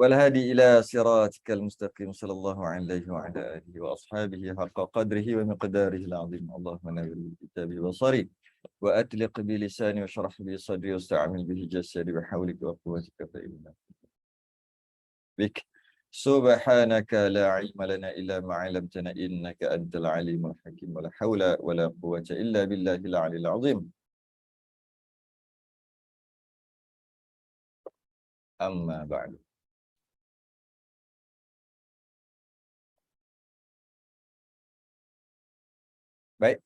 والهادي إلى صراطك المستقيم صلى الله عليه وعلى آله وأصحابه حق قدره ومقداره العظيم. اللهم نور بكتابه بصري وأطلق بلساني واشرح لي صدري واستعمل به جسدي بحولك وقوتك فإنك بك. سبحانك لا علم لنا إلا ما علمتنا إنك أنت العليم الحكيم ولا حول ولا قوة إلا بالله العلي العظيم. أما بعد. Baik,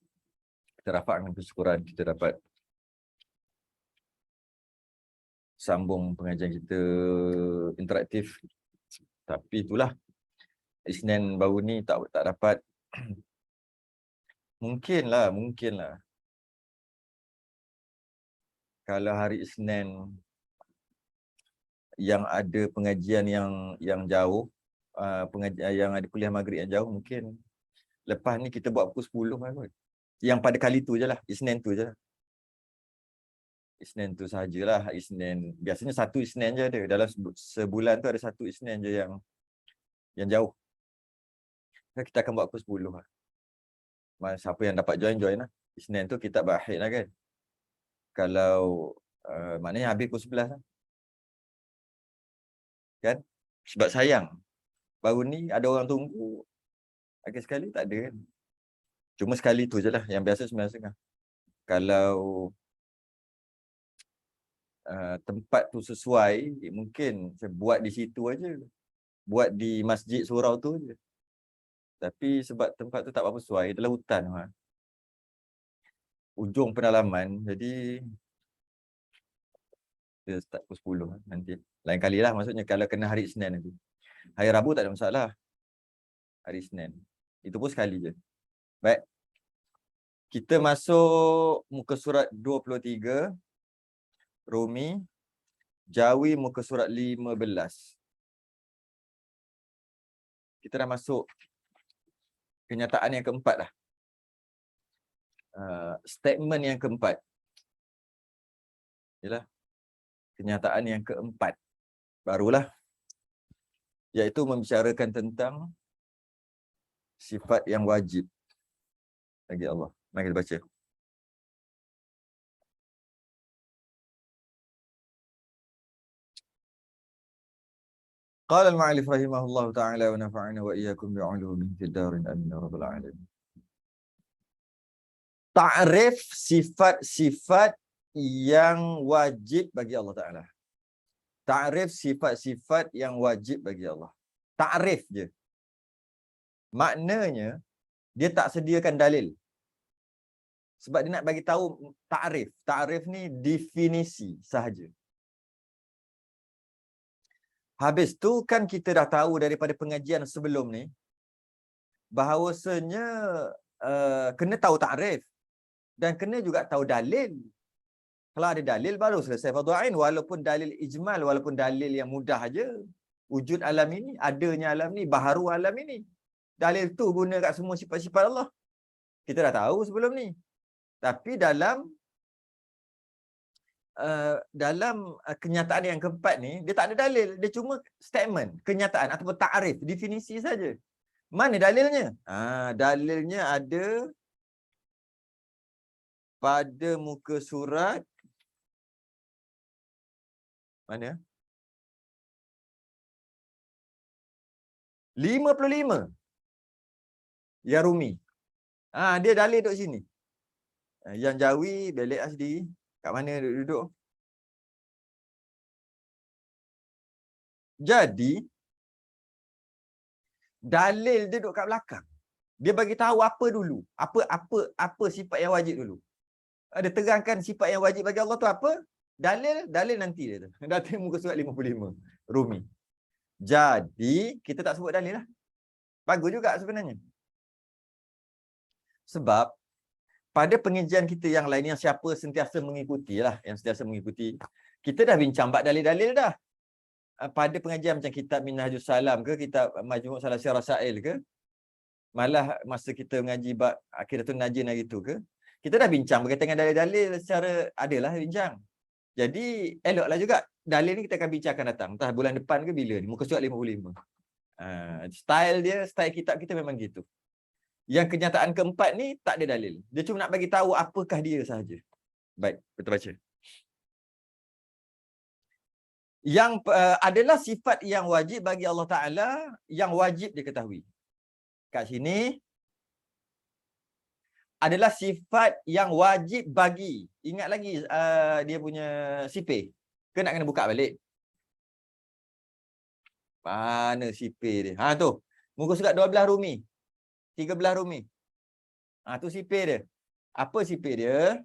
kita dapat dengan kesyukuran kita dapat sambung pengajian kita interaktif. Tapi itulah, Isnin baru ni tak dapat. Mungkinlah. Kalau hari Isnin yang ada pengajian yang jauh, pengajian yang ada kuliah maghrib yang jauh, mungkin lepas ni kita buat pukul 10 lah kot. Yang pada kali tu je lah, Isnin tu je lah. Isnin tu sahajalah. Isnin, biasanya satu Isnin je ada. Dalam sebulan tu ada satu Isnin je yang jauh. Kita akan buat pukul 10 lah. Siapa yang dapat join lah. Isnin tu kita berakhir lah kan. Kalau maknanya habis pukul 11 lah. Kan? Sebab sayang. Baru ni ada orang tunggu. Akhir sekali tak ada kan. Cuma sekali tu je lah. Yang biasa 9.30. Kalau tempat tu sesuai, mungkin saya buat di situ aja. Buat di Masjid Surau tu je. Tapi sebab tempat tu tak apa sesuai, dalam hutan. Ujung pedalaman, jadi dia start pukul 10 nanti. Lain kali lah maksudnya kalau kena hari Isnin nanti. Hari Rabu tak ada masalah. Hari Isnin. Itu pun sekali je. Baik. Kita masuk muka surat 23. Rumi. Jawi muka surat 15. Kita dah masuk kenyataan yang keempat lah. Statement yang keempat. Yalah. Kenyataan yang keempat. Barulah. Iaitu membicarakan tentang sifat yang wajib bagi Allah. Mari kita baca. Qala al-ma'alif rahimahullah ta'ala wa nafa'ana wa iyyakum bi'ulumihi fid darin amin ya rabbal alamin. Ta'rif sifat-sifat yang wajib bagi Allah Ta'ala. Ta'rif sifat-sifat yang wajib bagi Allah. Ta'rif je. Maknanya, dia tak sediakan dalil. Sebab dia nak bagi tahu ta'rif. Ta'rif ni definisi sahaja. Habis tu kan kita dah tahu daripada pengajian sebelum ni, bahawasanya kena tahu ta'rif. Dan kena juga tahu dalil. Kalau ada dalil baru selesai fardu ain, walaupun dalil ijmal, walaupun dalil yang mudah aja. Wujud alam ini, adanya alam ni, baharu alam ini. Dalil tu guna kat semua sifat-sifat Allah. Kita dah tahu sebelum ni. Tapi dalam kenyataan yang keempat ni, dia tak ada dalil. Dia cuma statement, kenyataan ataupun ta'rif, definisi saja. Mana dalilnya? Dalilnya ada pada muka surat mana? 55. Ya Rumi. Dia dalil duduk sini. Yang Jawi belik lah sendiri. Kat mana duduk? Jadi dalil dia duduk kat belakang. Dia bagi tahu apa dulu? Apa sifat yang wajib dulu? Dia terangkan sifat yang wajib bagi Allah tu apa? Dalil nanti dia tu. Dalil muka surat 55. Rumi. Jadi kita tak sebut dalil lah. Bagus juga sebenarnya. Sebab pada pengajian kita yang lain yang siapa sentiasa mengikuti lah, yang sentiasa mengikuti, kita dah bincang bab dalil-dalil dah. Pada pengajian macam kitab Minhajus Salam ke, kitab Majmu' Salasi Rasail ke, malah masa kita mengaji bab Aqidatul Najin hari tu ke, kita dah bincang berkaitan dengan dalil-dalil secara adalah bincang. Jadi eloklah juga dalil ni kita akan bincangkan datang. Entah bulan depan ke bila ni. Muka surat 55. Style dia, style kitab kita memang gitu. Yang kenyataan keempat ni tak ada dalil. Dia cuma nak bagi tahu apakah dia sahaja. Baik, kita baca. Yang adalah sifat yang wajib bagi Allah Ta'ala, yang wajib diketahui. Kat sini, adalah sifat yang wajib bagi. Ingat lagi dia punya sipir. Ke nak kena buka balik? Mana sipir dia? Ha tu. Muka surat 12 Rumi. 13 Rumi. Ha tu sipir dia. Apa sipir dia?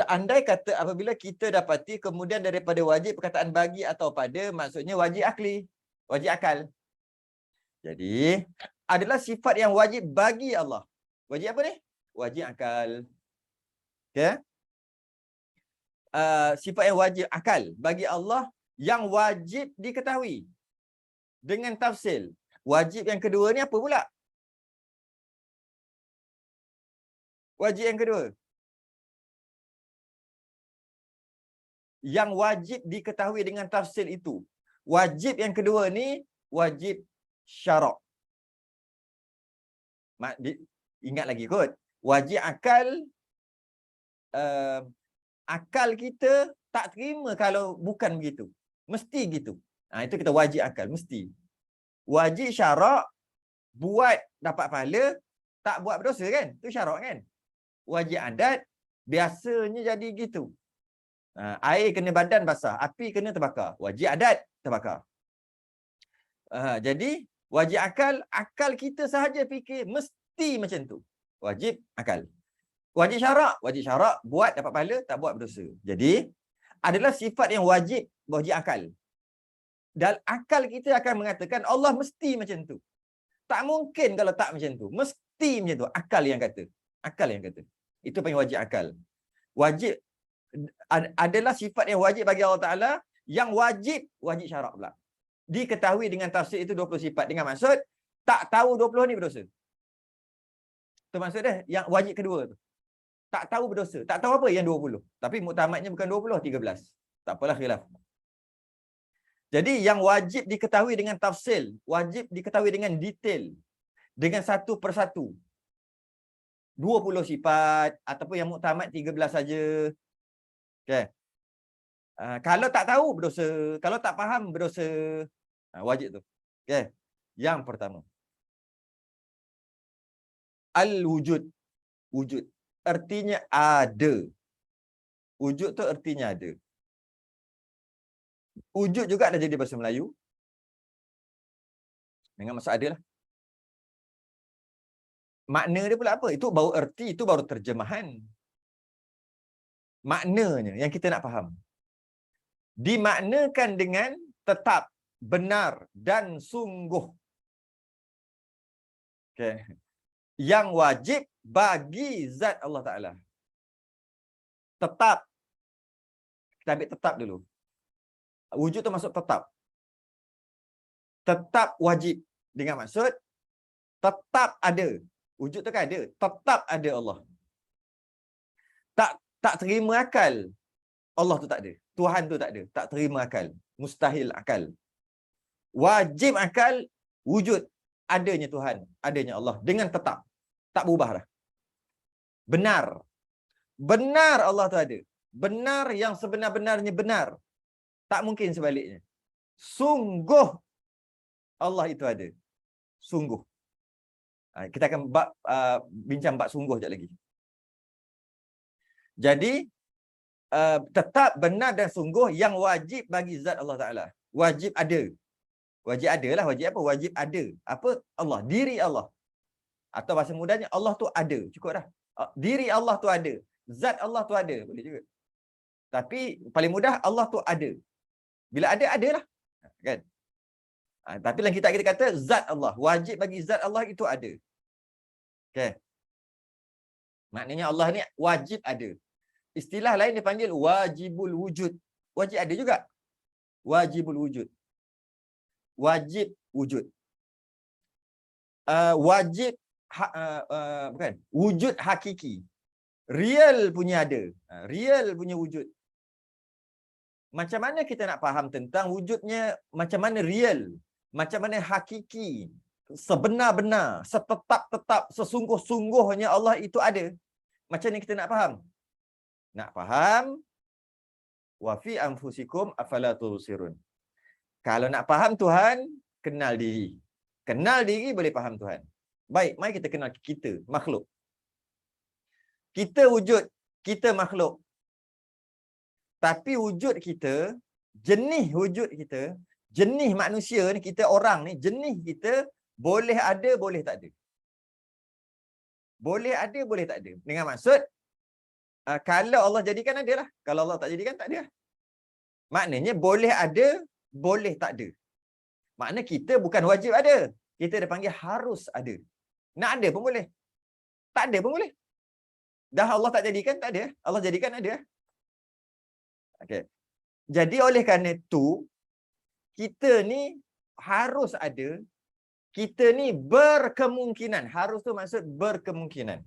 Andai kata apabila kita dapati kemudian daripada wajib perkataan bagi atau pada, maksudnya wajib akli. Wajib akal. Jadi, adalah sifat yang wajib bagi Allah. Wajib apa ni? Wajib akal. Okay? Sifat yang wajib akal bagi Allah yang wajib diketahui dengan tafsil. Wajib yang kedua ni apa pula? Wajib yang kedua, yang wajib diketahui dengan tafsil itu. Wajib yang kedua ni wajib syarak. Ingat lagi kot. Wajib akal, akal kita tak terima kalau bukan begitu. Mesti gitu. Itu kita wajib akal, mesti. Wajib syarak, buat dapat pahala, tak buat berdosa kan? Itu syarak kan? Wajib adat, biasanya jadi gitu. Air kena badan basah, api kena terbakar. Wajib adat, terbakar. Jadi, wajib akal, akal kita sahaja fikir mesti macam tu. Wajib akal. Wajib syarak, buat dapat pahala, tak buat berdosa. Jadi, adalah sifat yang wajib akal. Dan akal kita akan mengatakan Allah mesti macam tu. Tak mungkin kalau tak macam tu. Mesti macam tu. Akal yang kata. Akal yang kata. Itu panggil wajib akal. Wajib adalah sifat yang wajib bagi Allah Ta'ala, yang wajib syarak pula. Diketahui dengan tafsir itu 20 sifat. Dengan maksud, tak tahu 20 ni berdosa. Itu maksud dia, yang wajib kedua tu. Tak tahu berdosa. Tak tahu apa yang 20. Tapi muktamadnya bukan 20, 13. Tak apalah khilaf. Jadi yang wajib diketahui dengan tafsil, wajib diketahui dengan detail, dengan satu persatu. 20 sifat ataupun yang muktamad 13 saja. Okay. Kalau tak tahu berdosa, kalau tak faham berdosa. Wajib tu. Okay. Yang pertama, al-wujud. Wujud. Artinya ada. Wujud tu artinya ada. Wujud juga ada jadi bahasa Melayu. Dengan maksud ada lah. Makna dia pula apa? Itu baru erti, itu baru terjemahan. Maknanya yang kita nak faham. Dimaknakan dengan tetap, benar dan sungguh. Okay. Yang wajib bagi zat Allah Ta'ala. Tetap. Kita ambil tetap dulu. Wujud tu masuk tetap. Tetap wajib. Dengan maksud, tetap ada. Wujud tu kan ada. Tetap ada Allah. Tak terima akal. Allah tu tak ada. Tuhan tu tak ada. Tak terima akal. Mustahil akal. Wajib akal, wujud. Adanya Tuhan. Adanya Allah. Dengan tetap. Tak berubah dah. Benar. Benar Allah tu ada. Benar yang sebenar-benarnya benar. Tak mungkin sebaliknya. Sungguh Allah itu ada. Sungguh. Kita akan bincang bab sungguh sekejap lagi. Jadi, tetap benar dan sungguh yang wajib bagi zat Allah Ta'ala. Wajib ada. Wajib ada lah. Wajib apa? Wajib ada. Apa? Allah. Diri Allah. Atau bahasa mudahnya, Allah tu ada. Cukup dah. Diri Allah tu ada. Zat Allah tu ada. Boleh juga. Tapi, paling mudah, Allah tu ada. Bila ada, adalah. Kan? Tapi dalam kitab kita kata, zat Allah. Wajib bagi zat Allah itu ada. Okay. Maknanya Allah ni wajib ada. Istilah lain dipanggil wajibul wujud. Wajib ada juga. Wajibul wujud. Wajib wujud. Wajib bukan. Wujud hakiki. Real punya ada. Real punya wujud. Macam mana kita nak faham tentang wujudnya, macam mana real, macam mana hakiki, sebenar-benar, setetap-tetap, sesungguh-sungguhnya Allah itu ada. Macam mana kita nak faham? Nak faham, wa fi anfusikum afala tubsirun. Kalau nak faham Tuhan, kenal diri. Kenal diri boleh faham Tuhan. Baik, mari kita kenal kita, makhluk. Kita wujud, kita makhluk. Tapi wujud kita, jenis wujud kita, jenis manusia ni, kita orang ni, jenis kita boleh ada, boleh tak ada. Boleh ada, boleh tak ada. Dengan maksud, kalau Allah jadikan ada lah. Kalau Allah tak jadikan, tak ada lah. Maknanya boleh ada, boleh tak ada. Makna kita bukan wajib ada. Kita dia panggil harus ada. Nak ada pun boleh. Tak ada pun boleh. Dah Allah tak jadikan, tak ada. Allah jadikan, ada. Okay. Jadi oleh kerana itu, kita ni harus ada. Kita ni berkemungkinan. Harus tu maksud berkemungkinan.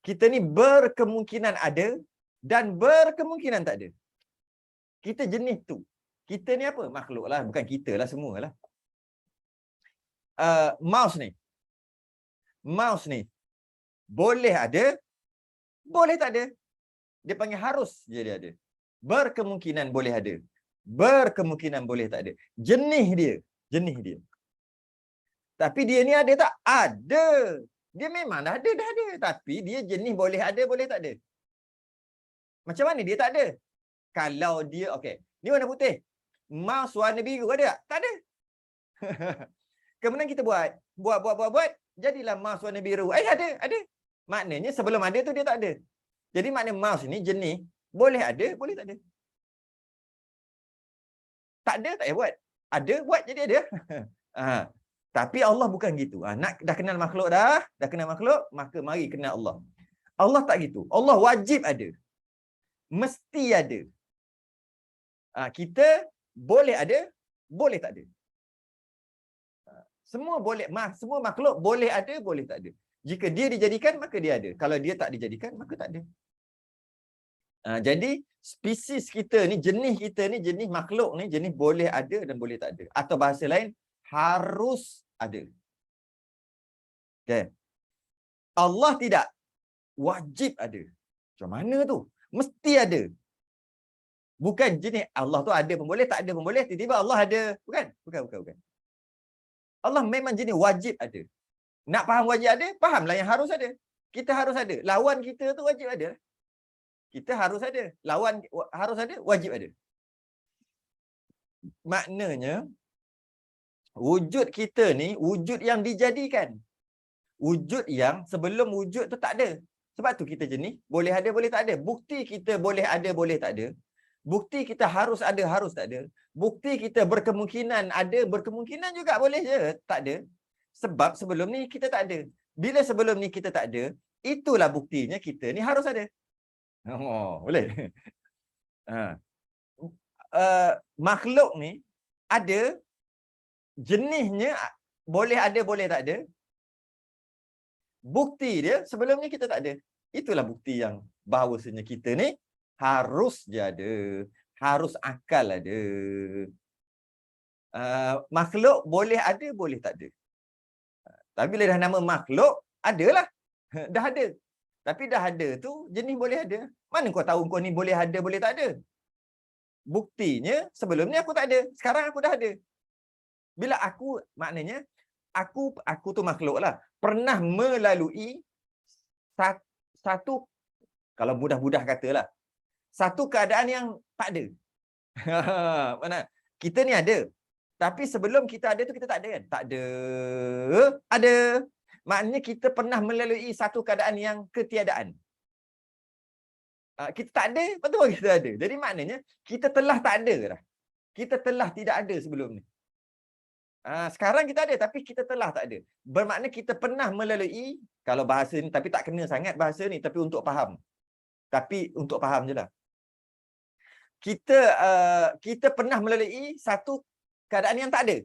Kita ni berkemungkinan ada dan berkemungkinan tak ada. Kita jenis tu. Kita ni apa? Makhluk lah. Bukan kita lah, semua lah. Mouse ni. Mouse ni. Boleh ada, boleh tak ada. Dia panggil harus je dia ada. Berkemungkinan boleh ada. Berkemungkinan boleh tak ada. Jenis dia. Jenis dia. Tapi dia ni ada tak? Ada. Dia memang dah ada. Tapi dia jenis boleh ada, boleh tak ada. Macam mana dia tak ada? Kalau dia, okey. Ni warna putih. Mouse warna biru ada tak? Tak ada. Kemudian kita buat. Jadilah mouse warna biru. Ada. Maknanya sebelum ada tu dia tak ada. Jadi makna mouse ni jenis boleh ada, boleh tak ada. Tak ada, tak payah buat. Ada, buat jadi ada. Tapi Allah bukan gitu. Nak dah kenal makhluk dah. Dah kenal makhluk, maka mari kenal Allah. Allah tak gitu. Allah wajib ada. Mesti ada. Kita boleh ada, boleh tak ada. Semua boleh, semua makhluk boleh ada, boleh tak ada. Jika dia dijadikan, maka dia ada. Kalau dia tak dijadikan, maka tak ada. Jadi, spesies kita ni, jenis kita ni, jenis makhluk ni, jenis boleh ada dan boleh tak ada. Atau bahasa lain, harus ada. Okay. Allah tidak. Wajib ada. Macam mana tu? Mesti ada. Bukan jenis Allah tu ada pun boleh, tak ada pun boleh. Tiba-tiba Allah ada. Bukan. Allah memang jenis wajib ada. Nak faham wajib ada, fahamlah yang harus ada. Kita harus ada. Lawan kita tu wajib ada. Kita harus ada. Lawan harus ada, wajib ada. Maknanya, wujud kita ni, wujud yang dijadikan. Wujud yang sebelum wujud tu tak ada. Sebab tu kita jenis, boleh ada, boleh tak ada. Bukti kita boleh ada, boleh tak ada. Bukti kita harus ada, harus tak ada. Bukti kita berkemungkinan ada, berkemungkinan juga boleh je, tak ada. Sebab sebelum ni kita tak ada. Bila sebelum ni kita tak ada, itulah buktinya kita ni harus ada. Boleh. Makhluk ni ada, jenisnya boleh ada, boleh tak ada. Bukti dia sebelum ni kita tak ada. Itulah bukti yang bahawasanya kita ni harus je ada. Harus akal ada. Makhluk boleh ada, boleh tak ada. Tapi bila dah nama makhluk, adalah. Dah ada. Tapi dah ada tu, jenis boleh ada. Mana kau tahu kau ni boleh ada, boleh tak ada? Buktinya, sebelum ni aku tak ada. Sekarang aku dah ada. Bila aku, maknanya, aku tu makhluk lah. Pernah melalui satu, kalau mudah-mudah katalah, satu keadaan yang tak ada. Mana? Kita ni ada. Tapi sebelum kita ada tu kita tak ada kan? Tak ada. Ada. Maknanya kita pernah melalui satu keadaan yang ketiadaan. Kita tak ada, betul kita ada. Jadi maknanya kita telah tak ada dah. Kita telah tidak ada sebelum ni. Sekarang kita ada tapi kita telah tak ada. Bermakna kita pernah melalui, kalau bahasa ni tapi tak kena sangat bahasa ni, tapi untuk faham. Tapi untuk faham je lah. Kita pernah melalui satu keadaan yang tak ada.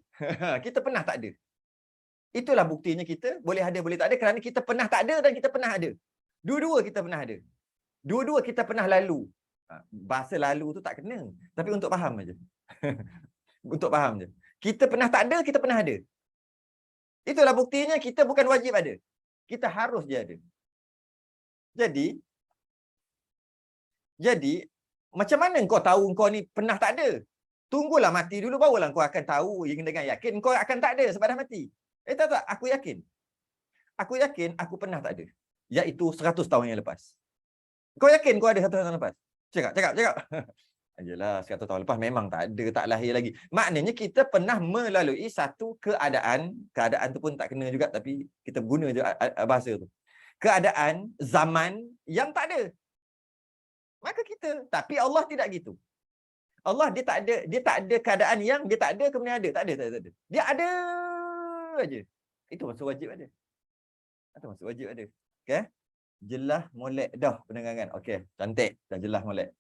Kita pernah tak ada. Itulah buktinya kita boleh ada, boleh tak ada, kerana kita pernah tak ada dan kita pernah ada. Dua-dua kita pernah ada. Dua-dua kita pernah lalu. Bahasa lalu tu tak kena. Tapi untuk faham aja. Untuk faham je. Kita pernah tak ada, kita pernah ada. Itulah buktinya kita bukan wajib ada. Kita harus je ada. Jadi macam mana kau tahu kau ni pernah tak ada? Tunggulah mati dulu barulah kau akan tahu dengan yakin kau akan tak ada sebab dah mati. Tak, aku yakin. Aku yakin aku pernah tak ada. Iaitu 100 tahun yang lepas. Kau yakin kau ada 100 tahun lepas? Cakap. Ayolah, 100 tahun lepas memang tak ada, tak lahir lagi. Maknanya kita pernah melalui satu keadaan tu pun tak kena juga tapi kita guna je bahasa tu. Keadaan zaman yang tak ada. Maka kita, tapi Allah tidak gitu. Allah dia tak ada keadaan yang dia tak ada kemudian ada. Tak ada. Dia ada aja. Itu maksud wajib ada. Itu maksud wajib ada. Okey? Jelas molek dah pendengaran. Okey, cantik. Dah jelas molek.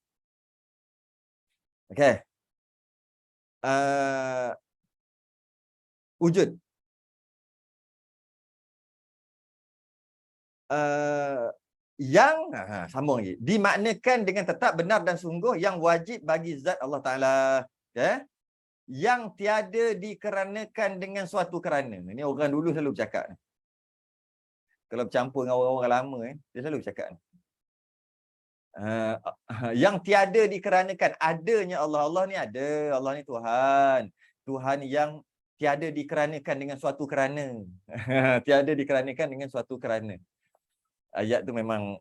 Okey. Wujud. Yang sambung lagi. Dimaknakan dengan tetap benar dan sungguh yang wajib bagi zat Allah Ta'ala. Okay? Yang tiada dikeranakan dengan suatu kerana. Ini orang dulu selalu bercakap. Kalau bercampur dengan orang-orang lama, dia selalu bercakap. Yang tiada dikeranakan. Adanya Allah. Allah ni ada. Allah ni Tuhan. Tuhan yang tiada dikeranakan dengan suatu kerana. Tiada dikeranakan dengan suatu kerana. Ayat tu memang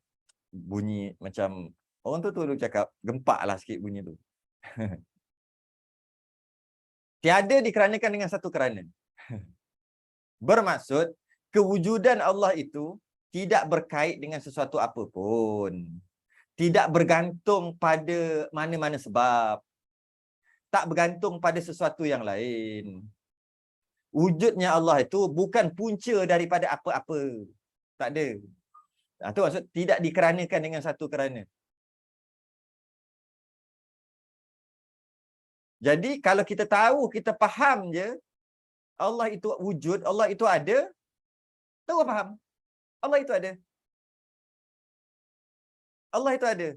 bunyi macam orang tu dulu cakap gempak lah sikit bunyi tu. Tiada dikeranakan dengan satu kerana. Bermaksud kewujudan Allah itu tidak berkait dengan sesuatu apa pun. Tidak bergantung pada mana-mana sebab. Tak bergantung pada sesuatu yang lain. Wujudnya Allah itu bukan punca daripada apa-apa. Tak ada. Itu maksud tidak dikeranakan dengan satu kerana. Jadi kalau kita tahu, kita faham je Allah itu wujud, Allah itu ada, tahu faham? Allah itu ada. Allah itu ada.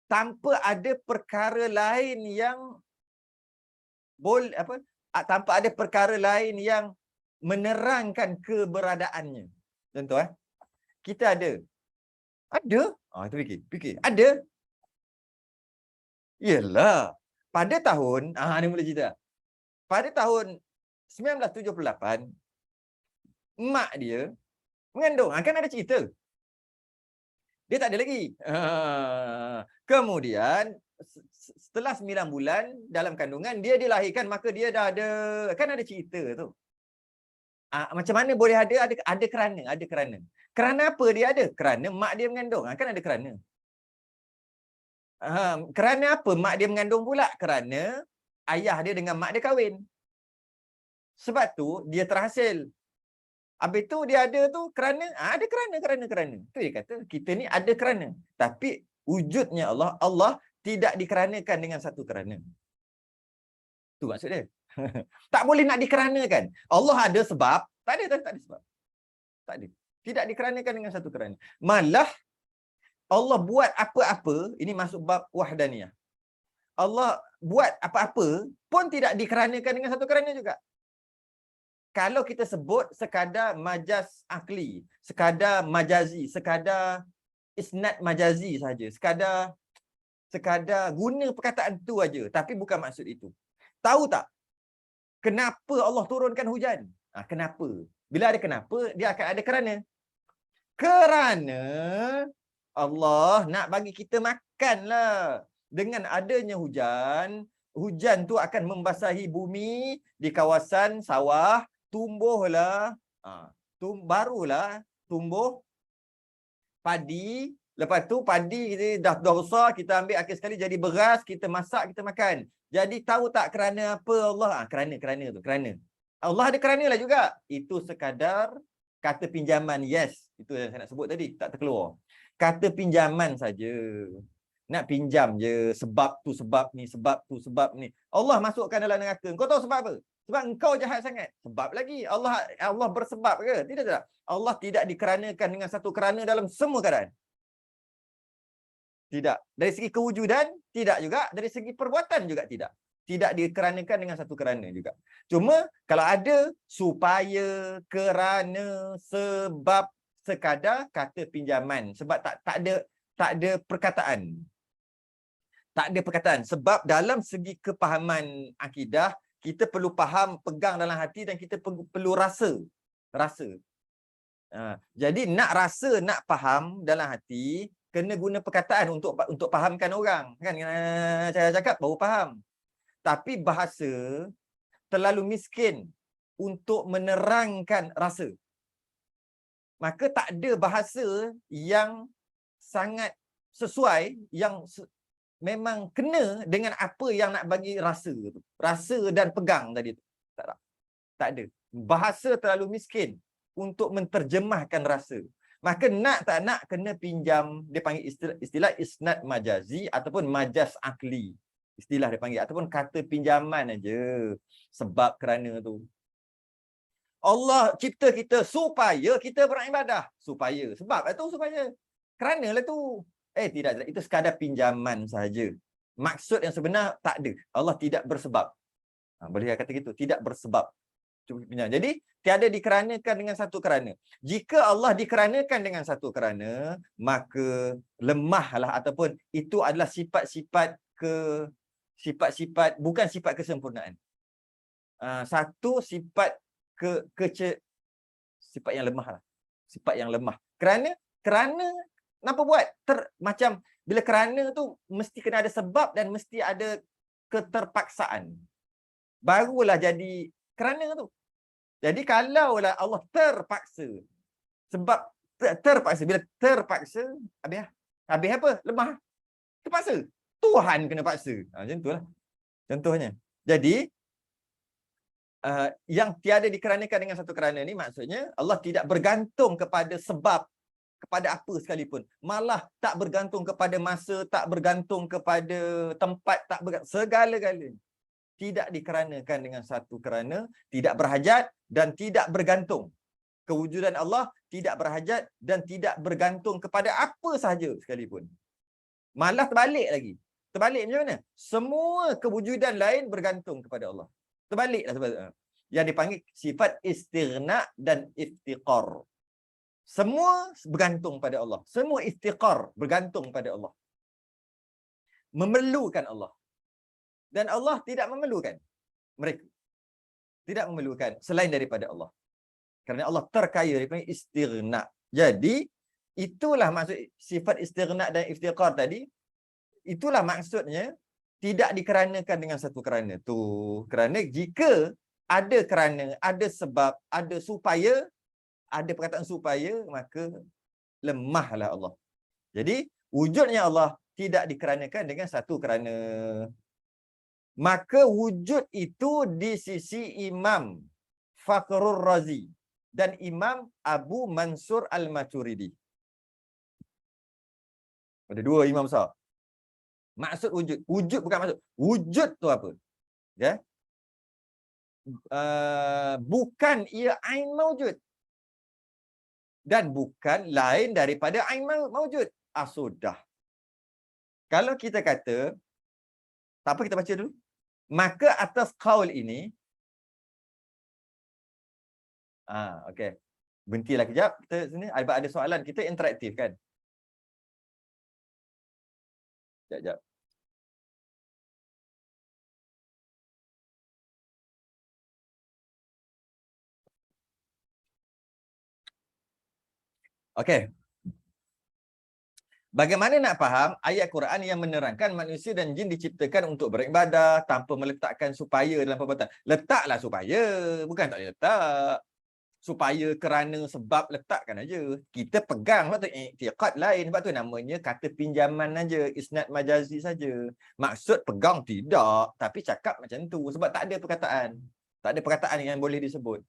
Tanpa ada perkara lain yang tanpa ada perkara lain yang menerangkan keberadaannya. Contoh kita ada. Ada. Itu fikir. Ada. Yalah. Pada tahun, ni mula cerita. Pada tahun 1978, mak dia mengandung. Kan ada cerita. Dia tak ada lagi. Kemudian, setelah 9 bulan dalam kandungan, dia dilahirkan, maka dia dah ada. Kan ada cerita tu. Macam mana boleh ada? Ada kerana. Kerana apa dia ada? Kerana mak dia mengandung. Kan ada kerana. Kerana apa mak dia mengandung pula? Kerana ayah dia dengan mak dia kahwin. Sebab tu dia terhasil. Habis tu dia ada tu kerana ada kerana. Tu dia kata kita ni ada kerana. Tapi wujudnya Allah tidak dikeranakan dengan satu kerana. Tu maksud dia. Tak boleh nak dikeranakan. Allah ada sebab, tak ada sebab. Tak ada. Tidak dikeranakan dengan satu kerana. Malah Allah buat apa-apa, ini masuk bab wahdaniyah. Allah buat apa-apa pun tidak dikeranakan dengan satu kerana juga. Kalau kita sebut sekadar majaz akli, sekadar majazi, sekadar isnad majazi saja, sekadar guna perkataan tu aja, tapi bukan maksud itu. Tahu tak kenapa Allah turunkan hujan? Kenapa? Bila ada kenapa, dia akan ada kerana. Kerana Allah nak bagi kita makanlah. Dengan adanya hujan, hujan tu akan membasahi bumi di kawasan sawah, tumbuhlah, barulah tumbuh padi. Lepas tu padi dah besar, kita ambil akhir sekali jadi beras, kita masak, kita makan. Jadi tahu tak kerana apa Allah? Kerana tu, kerana. Allah ada kerana lah juga. Itu sekadar kata pinjaman, yes. Itu yang saya nak sebut tadi, tak terkeluar. Kata pinjaman saja. Nak pinjam je, sebab tu sebab ni, sebab tu sebab ni. Allah masukkan dalam neraka. Kau tahu sebab apa? Sebab engkau jahat sangat. Sebab lagi. Allah bersebab ke? Tidak. Allah tidak dikeranakan dengan satu kerana dalam semua keadaan. Tidak. Dari segi kewujudan, tidak juga. Dari segi perbuatan juga tidak. Tidak dikeranakan dengan satu kerana juga. Cuma kalau ada supaya, kerana, sebab, sekadar, kata pinjaman. Sebab tak ada perkataan. Tak ada perkataan. Sebab dalam segi kepahaman akidah, kita perlu faham, pegang dalam hati dan kita perlu rasa. Rasa. Jadi nak rasa, nak faham dalam hati, kena guna perkataan untuk fahamkan orang. Kan saya cakap baru faham. Tapi bahasa terlalu miskin untuk menerangkan rasa. Maka tak ada bahasa yang sangat sesuai, yang memang kena dengan apa yang nak bagi rasa tu. Rasa dan pegang tadi tu. Tak ada. Bahasa terlalu miskin untuk menterjemahkan rasa. Maka nak tak nak kena pinjam, dia panggil istilah isnad majazi ataupun majaz akli. Istilah dia panggil, ataupun kata pinjaman aja. Sebab kerana tu. Allah cipta kita supaya kita beribadah. Supaya. Sebab itu supaya. Kerana lah tu. Tidak. Itu sekadar pinjaman sahaja. Maksud yang sebenar tak ada. Allah tidak bersebab. Boleh kata gitu. Tidak bersebab. Jadi, tiada dikeranakan dengan satu kerana. Jika Allah dikeranakan dengan satu kerana, maka lemahlah ataupun itu adalah sifat-sifat bukan sifat kesempurnaan. Satu sifat sifat yang lemah lah. Sifat yang lemah. Kerana kenapa buat? Macam bila kerana tu mesti kena ada sebab dan mesti ada keterpaksaan. Barulah jadi kerana tu. Jadi kalaulah Allah terpaksa, sebab terpaksa, bila terpaksa, habis apa? Lemah. Terpaksa. Tuhan kena paksa. Macam itulah. Contohnya. Jadi, yang tiada dikeranakan dengan satu kerana ni maksudnya Allah tidak bergantung kepada sebab, kepada apa sekalipun. Malah tak bergantung kepada masa, tak bergantung kepada tempat, tak bergantung. Segala-galanya. Tidak dikeranakan dengan satu kerana, tidak berhajat dan tidak bergantung. Kewujudan Allah tidak berhajat dan tidak bergantung kepada apa sahaja sekalipun. Malah terbalik lagi. Terbalik macam mana? Semua kewujudan lain bergantung kepada Allah. Terbaliklah sebab yang dipanggil sifat istighna dan iftiqar. Semua bergantung pada Allah. Semua iftiqar bergantung pada Allah. Memerlukan Allah. Dan Allah tidak memerlukan mereka. Tidak memerlukan selain daripada Allah. Kerana Allah terkaya daripada istighna. Jadi, itulah maksud sifat istighna dan iftiqar tadi. Itulah maksudnya tidak dikeranakan dengan satu kerana tu. Kerana jika ada kerana, ada sebab, ada supaya, ada perkataan supaya, maka lemahlah Allah. Jadi, wujudnya Allah tidak dikeranakan dengan satu kerana. Maka wujud itu di sisi Imam Fakhrur Razi dan Imam Abu Mansur Al-Maturidi. Ada dua imam besar. Maksud wujud. Wujud bukan maksud. Wujud tu apa? Ya? Bukan ia ain maujud. Dan bukan lain daripada ain maujud. Sudah. Kalau kita kata, tak apa kita baca dulu. Maka atas qaul ini, okey. Berhentilah kejap. Kita sini ada soalan, kita interaktif kan? Sekejap. Okey. Bagaimana nak faham ayat Quran yang menerangkan manusia dan jin diciptakan untuk beribadah tanpa meletakkan supaya dalam perbuatan? Letaklah supaya, bukan tak boleh letak. Supaya, kerana, sebab, letakkan aja. Kita pegang sebab tu i'tiqad lain, sebab tu namanya kata pinjaman aja, isnad majazi saja. Maksud pegang tidak, tapi cakap macam tu sebab tak ada perkataan. Tak ada perkataan yang boleh disebut.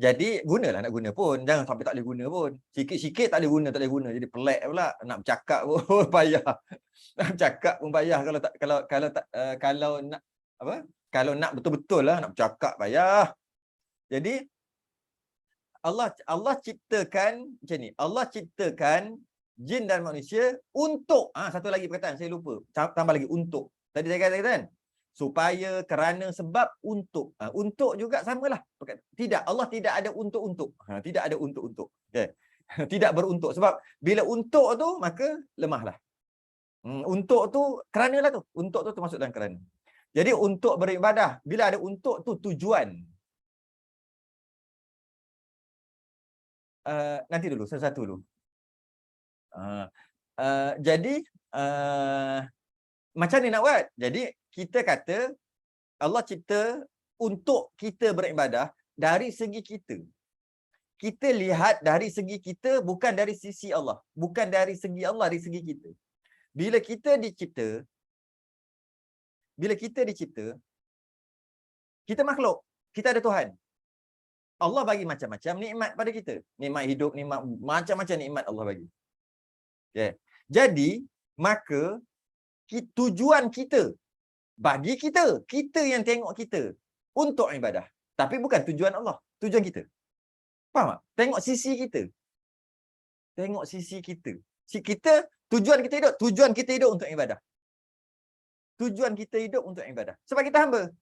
Jadi gunalah nak guna pun, jangan sampai tak boleh guna pun. Sikit-sikit tak boleh guna. Jadi pelik pula, nak bercakap pun payah. Nak bercakap pun payah kalau nak apa? Kalau nak betul-betul lah nak bercakap payah. Jadi Allah ciptakan macam ni. Allah ciptakan jin dan manusia untuk. Satu lagi perkataan saya lupa. Tambah lagi untuk. Tadi saya kata kan, supaya, kerana, sebab, untuk. Untuk juga samalah. Tidak, Allah tidak ada untuk-untuk. Tidak ada untuk-untuk. Okay. Tidak beruntuk. Sebab bila untuk tu, maka lemahlah. Untuk tu, kerana lah tu. Untuk tu termasuk dalam kerana. Jadi untuk beribadah, bila ada untuk tu tujuan. Nanti dulu, satu-satu dulu. Jadi macam ni nak buat. Jadi kita kata Allah cipta untuk kita beribadah dari segi kita. Kita lihat dari segi kita, bukan dari sisi Allah. Bukan dari segi Allah, dari segi kita. Bila kita dicipta, kita makhluk. Kita ada Tuhan. Allah bagi macam-macam nikmat pada kita. Nikmat hidup, nikmat macam-macam nikmat Allah bagi. Okay. Jadi, maka tujuan kita bagi kita yang tengok kita untuk ibadah. Tapi bukan tujuan Allah, tujuan kita. Faham tak? Tengok sisi kita. Tengok sisi kita. Kita, tujuan kita hidup untuk ibadah. Tujuan kita hidup untuk ibadah. Sebab kita hamba.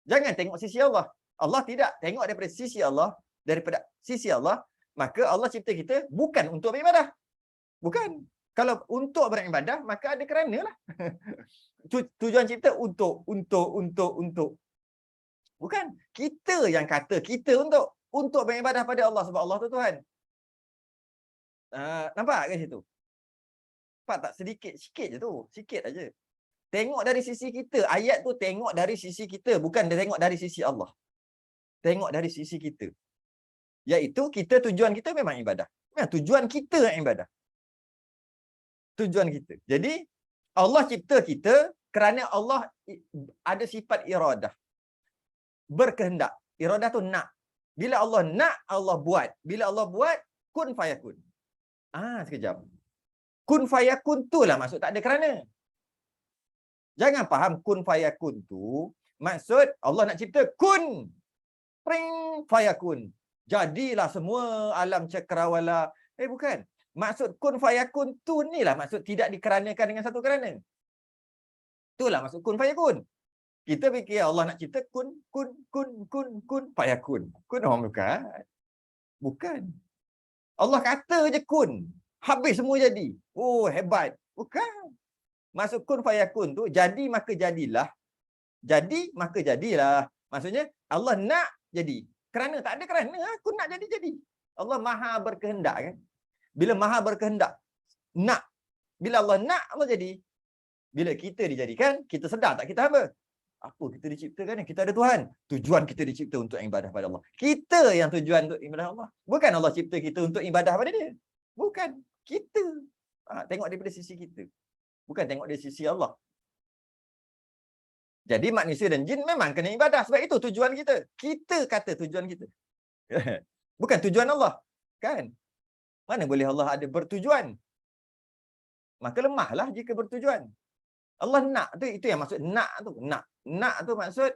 Jangan tengok sisi Allah. Allah tidak. Tengok daripada sisi Allah. Daripada sisi Allah, maka Allah cipta kita bukan untuk beribadah. Bukan. Kalau untuk beribadah, maka ada kerana lah. Tujuan cipta untuk. Bukan. Kita yang kata kita untuk beribadah pada Allah sebab Allah tu Tuhan. Nampak kat situ? Nampak tak? Sikit je tu. Sikit aja. Tengok dari sisi kita. Ayat tu tengok dari sisi kita. Bukan dia tengok dari sisi Allah. Tengok dari sisi kita. Iaitu kita, tujuan kita memang ibadah. Tujuan kita yang ibadah. Tujuan kita. Jadi, Allah cipta kita kerana Allah ada sifat iradah. Berkehendak. Iradah tu nak. Bila Allah nak, Allah buat. Bila Allah buat, kun fayakun. Sekejap. Kun fayakun tu lah maksud tak ada kerana. Jangan faham kun fayakun tu maksud Allah nak cipta kun pring fayakun. Jadilah semua alam cakrawala. Bukan. Maksud kun fayakun tu ni lah maksud tidak dikeranakan dengan satu kerana. Itulah maksud kun fayakun. Kita fikir Allah nak cipta kun fayakun. Kun bukan. Bukan. Allah kata je kun. Habis semua jadi. Oh, hebat. Bukan. Maksud kun fayakun tu, jadi maka jadilah. Jadi maka jadilah. Maksudnya, Allah nak jadi. Kerana tak ada kerana. Kun nak jadi. Allah maha berkehendak kan. Bila maha berkehendak, nak. Bila Allah nak, Allah jadi. Bila kita dijadikan, kita sedar tak kita hamba? Apa kita diciptakan? Kita ada Tuhan. Tujuan kita dicipta untuk ibadah pada Allah. Kita yang tujuan untuk ibadah Allah. Bukan Allah cipta kita untuk ibadah pada dia. Bukan. Kita. Tengok daripada sisi kita. Bukan tengok dari sisi Allah. Jadi manusia dan jin memang kena ibadah. Sebab itu tujuan kita. Kita kata tujuan kita. Bukan tujuan Allah. Kan? Mana boleh Allah ada bertujuan? Maka lemahlah jika bertujuan. Allah nak tu, itu yang maksud nak tu. Nak tu maksud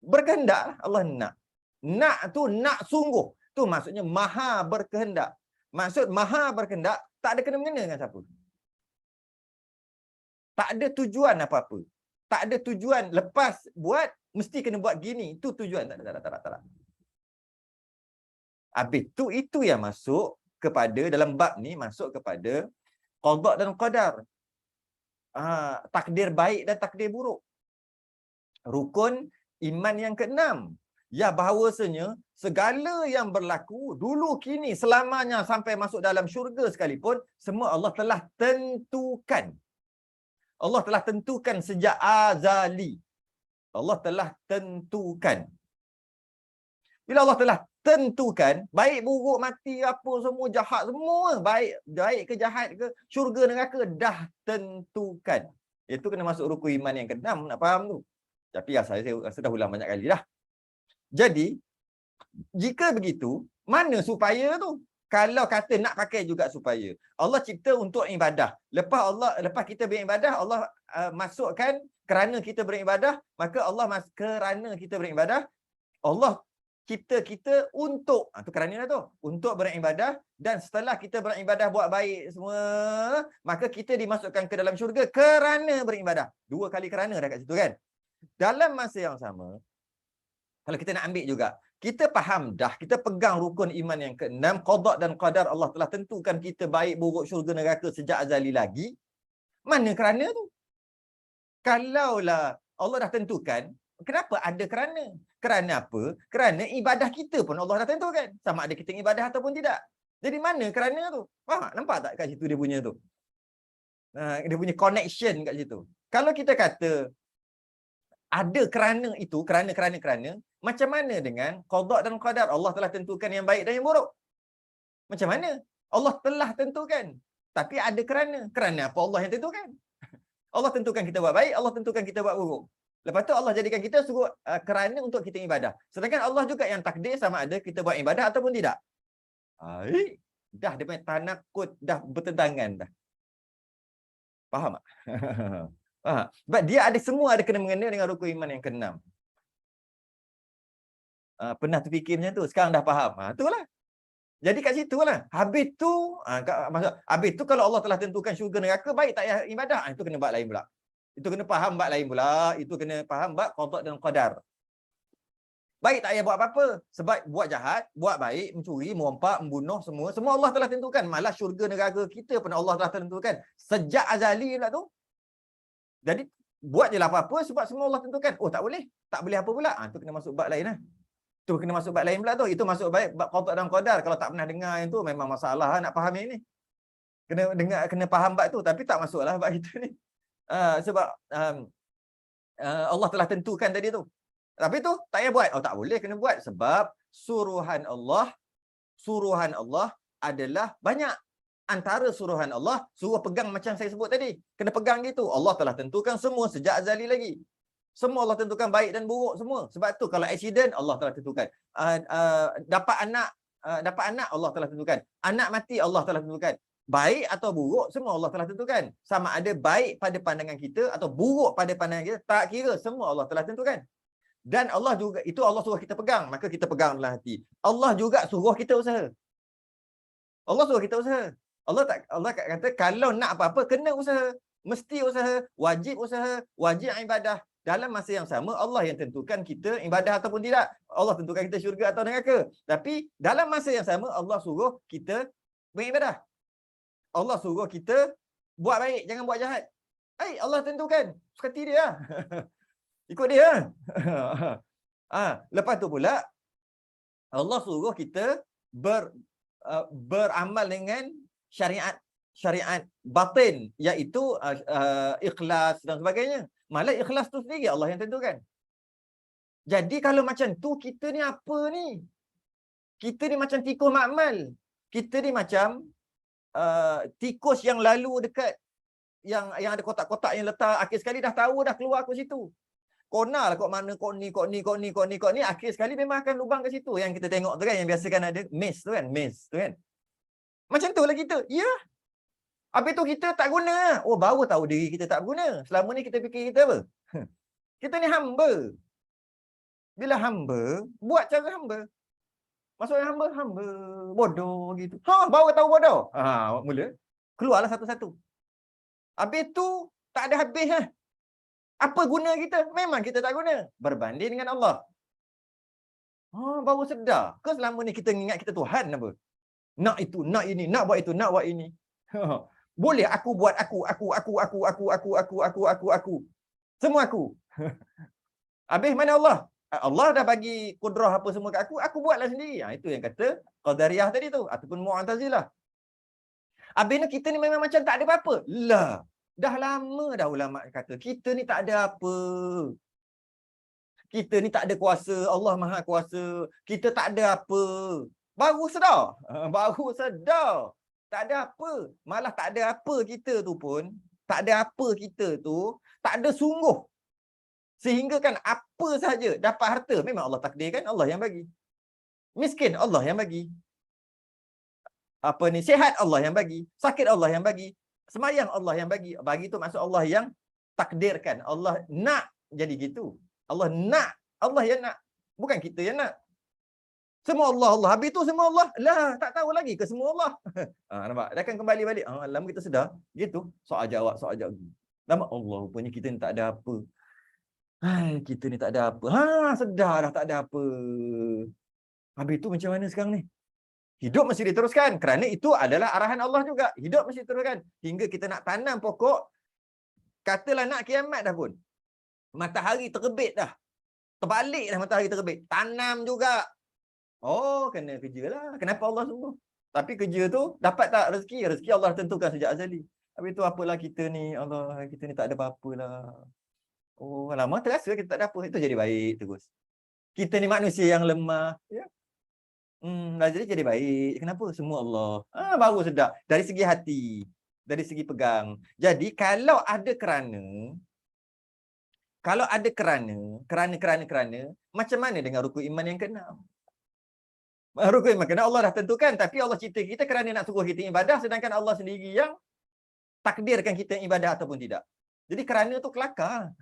berkehendak. Allah nak. Nak tu nak sungguh. Tu maksudnya maha berkehendak. Maksud maha berkehendak tak ada kena-mengena dengan siapa. Tak ada tujuan apa-apa. Tak ada tujuan lepas buat, mesti kena buat gini. Itu tujuan. Tak ada. Habis tu, itu yang masuk kepada, dalam bab ni, masuk kepada qada dan qadar. Takdir baik dan takdir buruk. Rukun iman yang ke-6. Ya bahawasanya, segala yang berlaku, dulu, kini, selamanya, sampai masuk dalam syurga sekalipun, semua Allah telah tentukan. Allah telah tentukan sejak azali. Allah telah tentukan. Bila Allah telah tentukan, baik buruk mati apa semua jahat semua, baik ke jahat ke syurga neraka dah tentukan. Itu kena masuk rukun iman yang ke-6, nak faham tu. Tapi saya rasa dah ulang banyak kali dah. Jadi jika begitu, mana supaya tu? Kalau kata nak pakai juga supaya. Allah cipta untuk ibadah. Lepas kita beribadah, Allah masukkan kerana kita beribadah, maka Allah kerana kita beribadah, Allah cipta kita untuk, tu kerana tu, untuk beribadah, dan setelah kita beribadah buat baik semua, maka kita dimasukkan ke dalam syurga kerana beribadah. 2 kali kerana dah kat situ kan. Dalam masa yang sama, kalau kita nak ambil juga, kita faham dah, kita pegang rukun iman yang ke-6, qada dan qadar Allah telah tentukan kita baik buruk syurga neraka sejak azali lagi. Mana kerana tu? Kalaulah Allah dah tentukan, kenapa ada kerana? Kerana apa? Kerana ibadah kita pun Allah dah tentukan. Sama ada kita ibadah ataupun tidak. Jadi mana kerana tu? Faham tak? Nampak tak kat situ dia punya tu? Dia punya connection kat situ. Kalau kita kata ada kerana itu, kerana, macam mana dengan qada dan qadar? Allah telah tentukan yang baik dan yang buruk. Macam mana? Allah telah tentukan. Tapi ada kerana. Kerana apa Allah yang tentukan? Allah tentukan kita buat baik, Allah tentukan kita buat buruk. Lepas tu Allah jadikan kita suruh kerana untuk kita ibadah. Sedangkan Allah juga yang takdir sama ada kita buat ibadah ataupun tidak. Dah dia punya tanakut dah bertentangan dah. Faham tak? Faham? Sebab dia ada semua ada kena-mengena dengan rukun iman yang ke-6. Pernah terfikir macam tu, sekarang dah faham. Itulah. Jadi kat situ lah. Habis tu kalau Allah telah tentukan syurga neraka, baik tak payah ibadah. Itu kena bab lain pula. Itu kena faham bab lain pula. Itu kena faham bab qada dan qadar. Baik tak payah buat apa-apa. Sebab buat jahat, buat baik, mencuri, merompak, membunuh, semua Allah telah tentukan. Malah syurga neraka kita pun Allah telah tentukan. Sejak azali pula tu. Jadi buat je lah apa-apa sebab semua Allah tentukan. Oh tak boleh. Tak boleh apa pula. Itu kena masuk bab lain lah. Tu kena masuk bab lain pula tu. Itu masuk bab qada dan qadar. Kalau tak pernah dengar yang tu memang masalah nak faham yang ni. Kena dengar, kena faham bab tu tapi tak masuklah bab kita ni. Sebab Allah telah tentukan tadi tu. Tapi tu tak payah buat. Oh tak boleh kena buat sebab suruhan Allah adalah banyak. Antara suruhan Allah, suruh pegang macam saya sebut tadi. Kena pegang gitu. Allah telah tentukan semua sejak azali lagi. Semua Allah tentukan baik dan buruk semua. Sebab tu kalau accident Allah telah tentukan. Dapat anak Allah telah tentukan. Anak mati Allah telah tentukan. Baik atau buruk semua Allah telah tentukan. Sama ada baik pada pandangan kita atau buruk pada pandangan kita, tak kira, semua Allah telah tentukan. Dan Allah juga, itu Allah suruh kita pegang, maka kita pegang dalam hati. Allah juga suruh kita usaha. Allah suruh kita usaha. Allah kata kalau nak apa-apa kena usaha. Mesti usaha, wajib ibadah. Dalam masa yang sama Allah yang tentukan kita ibadah ataupun tidak. Allah tentukan kita syurga atau neraka. Tapi dalam masa yang sama Allah suruh kita beribadah. Allah suruh kita buat baik, jangan buat jahat. Allah tentukan. Seperti dia lah. Ikut dia. Lepas tu pula Allah suruh kita beramal dengan syariat batin, iaitu ikhlas dan sebagainya. Malah ikhlas tu sendiri Allah yang tentukan. Jadi kalau macam tu, kita ni apa ni? Kita ni macam tikus makmal. Kita ni macam tikus yang lalu dekat yang ada kotak-kotak yang letak, akhir sekali dah tahu dah keluar ke situ. Kona lah kok mana, kok ni, akhir sekali memang akan lubang ke situ. Yang kita tengok tu kan, yang biasa kan ada maze tu kan. Macam tu lah kita. Ya. Habis tu kita tak guna. Oh, baru tahu diri kita tak guna. Selama ni kita fikir kita apa? Kita ni hamba. Bila hamba, buat cara hamba. Maksudnya hamba bodoh gitu. Baru tahu bodoh. Mula keluarlah satu-satu. Habis tu tak ada habis lah. Apa guna kita? Memang kita tak guna. Berbanding dengan Allah. Baru sedar. Ke selama ni kita ingat kita Tuhan apa? Nak itu, nak ini, nak buat itu, nak buat ini. Boleh aku buat aku. Semua aku. Habis mana Allah? Allah dah bagi kudrah apa semua kat aku buatlah sendiri. Itu yang kata Qadariyah tadi tu ataupun Mu'tazilah. Habis ni kita ni memang macam tak ada apa-apa. Lah, dah lama dah ulama kata kita ni tak ada apa. Kita ni tak ada kuasa, Allah Maha Kuasa. Kita tak ada apa. Baru sedar. Tak ada apa. Malah tak ada apa kita tu pun, tak ada apa kita tu, tak ada sungguh. Sehingga kan apa saja dapat harta, memang Allah takdirkan, Allah yang bagi. Miskin, Allah yang bagi. Sihat Allah yang bagi. Sakit Allah yang bagi. Semayang Allah yang bagi. Bagi tu maksud Allah yang takdirkan. Allah nak jadi gitu. Allah nak. Allah yang nak. Bukan kita yang nak. Semua Allah, Allah. Habis tu semua Allah. Lah, tak tahu lagi ke semua Allah. Nampak? Dia akan kembali balik. Lama kita sedar. Gitu. Soal jawab, soal jawab. Lama Allah rupanya kita ni tak ada apa. Hai, kita ni tak ada apa. Sedar dah tak ada apa. Habis tu macam mana sekarang ni? Hidup mesti diteruskan. Kerana itu adalah arahan Allah juga. Hidup mesti diteruskan. Hingga kita nak tanam pokok. Katalah nak kiamat dah pun. Matahari terbit dah. Terbalik dah matahari terbit. Tanam juga. Oh, kena kerja lah. Kenapa Allah suruh? Tapi kerja tu dapat tak rezeki? Rezeki Allah tentukan sejak azali. Habis tu apalah kita ni. Allah, kita ni tak ada apa-apa lah. Oh, lama terasa kita tak ada apa. Itu jadi baik terus. Kita ni manusia yang lemah. Ya. Jadi baik. Kenapa? Semua Allah. Baru sedap. Dari segi hati. Dari segi pegang. Jadi kalau ada kerana, macam mana dengan rukun iman yang keenam? Rukun iman keenam Allah dah tentukan. Tapi Allah cipta kita kerana nak suruh kita ibadah. Sedangkan Allah sendiri yang takdirkan kita ibadah ataupun tidak. Jadi kerana tu kelakar.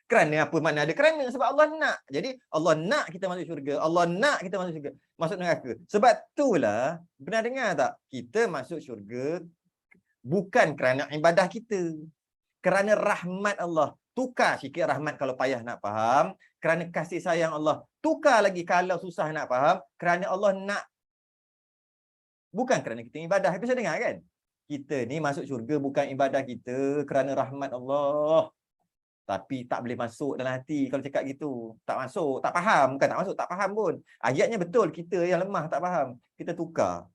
Kerana apa makna ada kerana? Sebab Allah nak. Jadi Allah nak kita masuk syurga. Allah nak kita masuk syurga. Masuk neraka. Sebab itulah, pernah dengar tak? Kita masuk syurga bukan kerana ibadah kita. Kerana rahmat Allah. Tukar sikit rahmat kalau payah nak faham. Kerana kasih sayang Allah. Tukar lagi kalau susah nak faham. Kerana Allah nak. Bukan kerana kita ibadah. Bisa dengar kan? Kita ni masuk syurga bukan ibadah kita. Kerana rahmat Allah. Tapi tak boleh masuk dalam hati kalau cakap gitu. Tak masuk, tak faham. Bukan tak masuk, tak faham pun. Ayatnya betul, kita yang lemah tak faham. Kita tukar.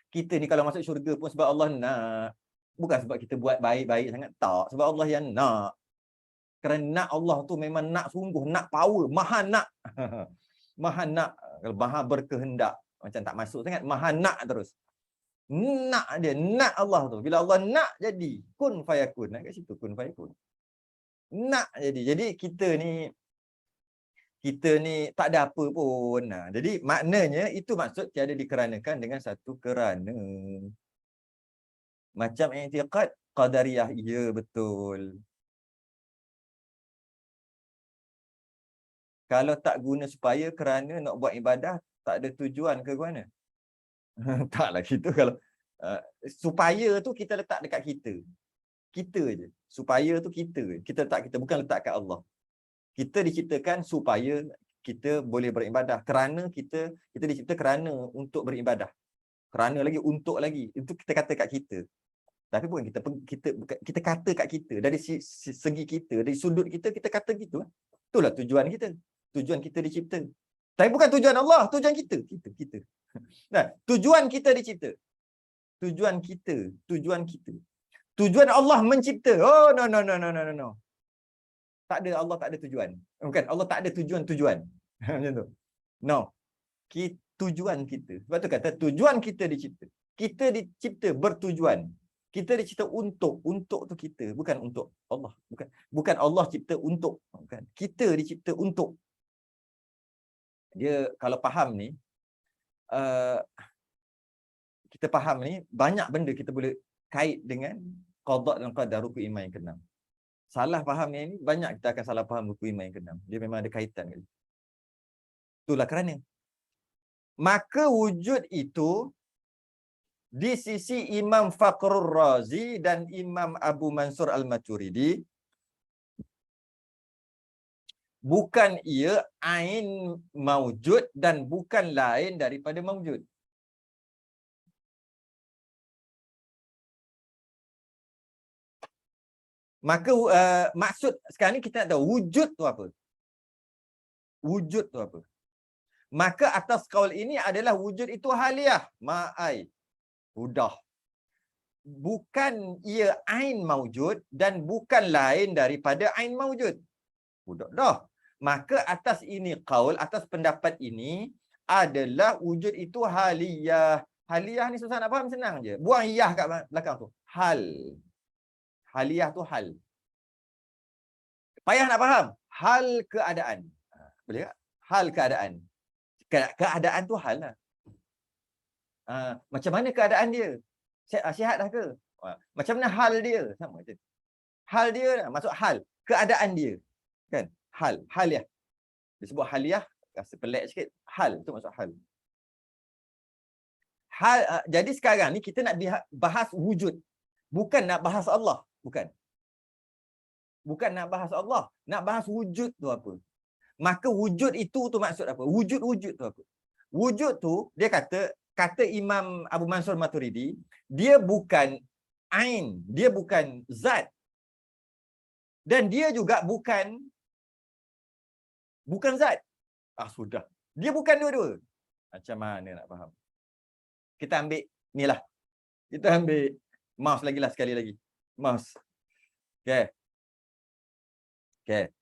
Kita ni kalau masuk syurga pun sebab Allah nak. Bukan sebab kita buat baik-baik sangat. Tak, sebab Allah yang nak. Kerana nak Allah tu memang nak sungguh, nak power, maha nak. Maha nak, maha berkehendak. Macam tak masuk sangat, maha nak terus. Nak dia, nak Allah tu. Bila Allah nak jadi, kun fayakun. Kat situ kun fayakun. Nak jadi. Jadi kita ni tak ada apa pun. Jadi maknanya itu maksud tiada dikeranakan dengan satu kerana. Macam i'tiqad qadariyah, ya betul. Kalau tak guna supaya kerana nak buat ibadah, tak ada tujuan ke mana? Taklah gitu kalau supaya tu kita letak dekat kita. Kita je. Supaya tu kita. Kita letak kita, bukan letak kat Allah. Kita diciptakan supaya kita boleh beribadah. Kerana kita dicipta kerana untuk beribadah. Kerana lagi, untuk lagi. Itu kita kata kat kita. Tapi bukan kita kata kat kita. Dari segi kita, dari sudut kita kata gitu. Itulah tujuan kita. Tujuan kita dicipta. Tapi bukan tujuan Allah, tujuan kita. Kita. Nah, tujuan kita dicipta. Tujuan kita. Tujuan Allah mencipta. Oh, no. Tak ada, Allah tak ada tujuan. Bukan, Allah tak ada tujuan. Macam tu. No. Tujuan kita. Sebab tu kata, tujuan kita dicipta. Kita dicipta bertujuan. Kita dicipta untuk. Untuk tu kita. Bukan untuk Allah. Bukan Allah cipta untuk. Bukan. Kita dicipta untuk. Dia, kalau faham ni, kita faham ni, banyak benda kita boleh kait dengan qada dan qadar, rukun iman yang keenam. Salah faham yang ni, banyak kita akan salah faham rukun iman yang keenam. Dia memang ada kaitan. Itulah kerana. Maka wujud itu, di sisi Imam Fakhrur Razi dan Imam Abu Mansur Al-Maturidi, bukan ia ain maujud dan bukan lain daripada maujud. Maka maksud sekarang ni kita nak tahu wujud tu apa? Wujud tu apa? Maka atas kaul ini adalah wujud itu haliyah, ma'ai, udah. Bukan ia ain maujud dan bukan lain daripada ain maujud. Udah dah. Maka atas ini kaul, atas pendapat ini adalah wujud itu haliyah. Haliyah ni susah nak faham, senang je. Buang iyah kat belakang tu. Hal. Haliyah tu hal. Payah nak faham. Hal keadaan. Boleh tak? Hal keadaan. Keadaan tu hal lah. Macam mana keadaan dia? Sihat dah ke? Macam mana hal dia? Sama je. Hal dia, maksud hal. Keadaan dia. Kan? Hal. Haliyah. Disebut haliyah. rasa pelik sikit. Hal, tu maksud hal. Hal jadi sekarang ni kita nak bahas wujud. Bukan nak bahas Allah. Bukan. Bukan nak bahas Allah. Nak bahas wujud tu apa. Maka wujud itu tu maksud apa? Wujud-wujud tu apa? Wujud tu, dia kata Imam Abu Mansur Maturidi, dia bukan ain, dia bukan zat. Dan dia juga bukan zat. Sudah. Dia bukan dua-dua. Macam mana nak faham? Kita ambil ni lah. Kita ambil mouse lagi lah, sekali lagi. Mouse. Okay. Okay.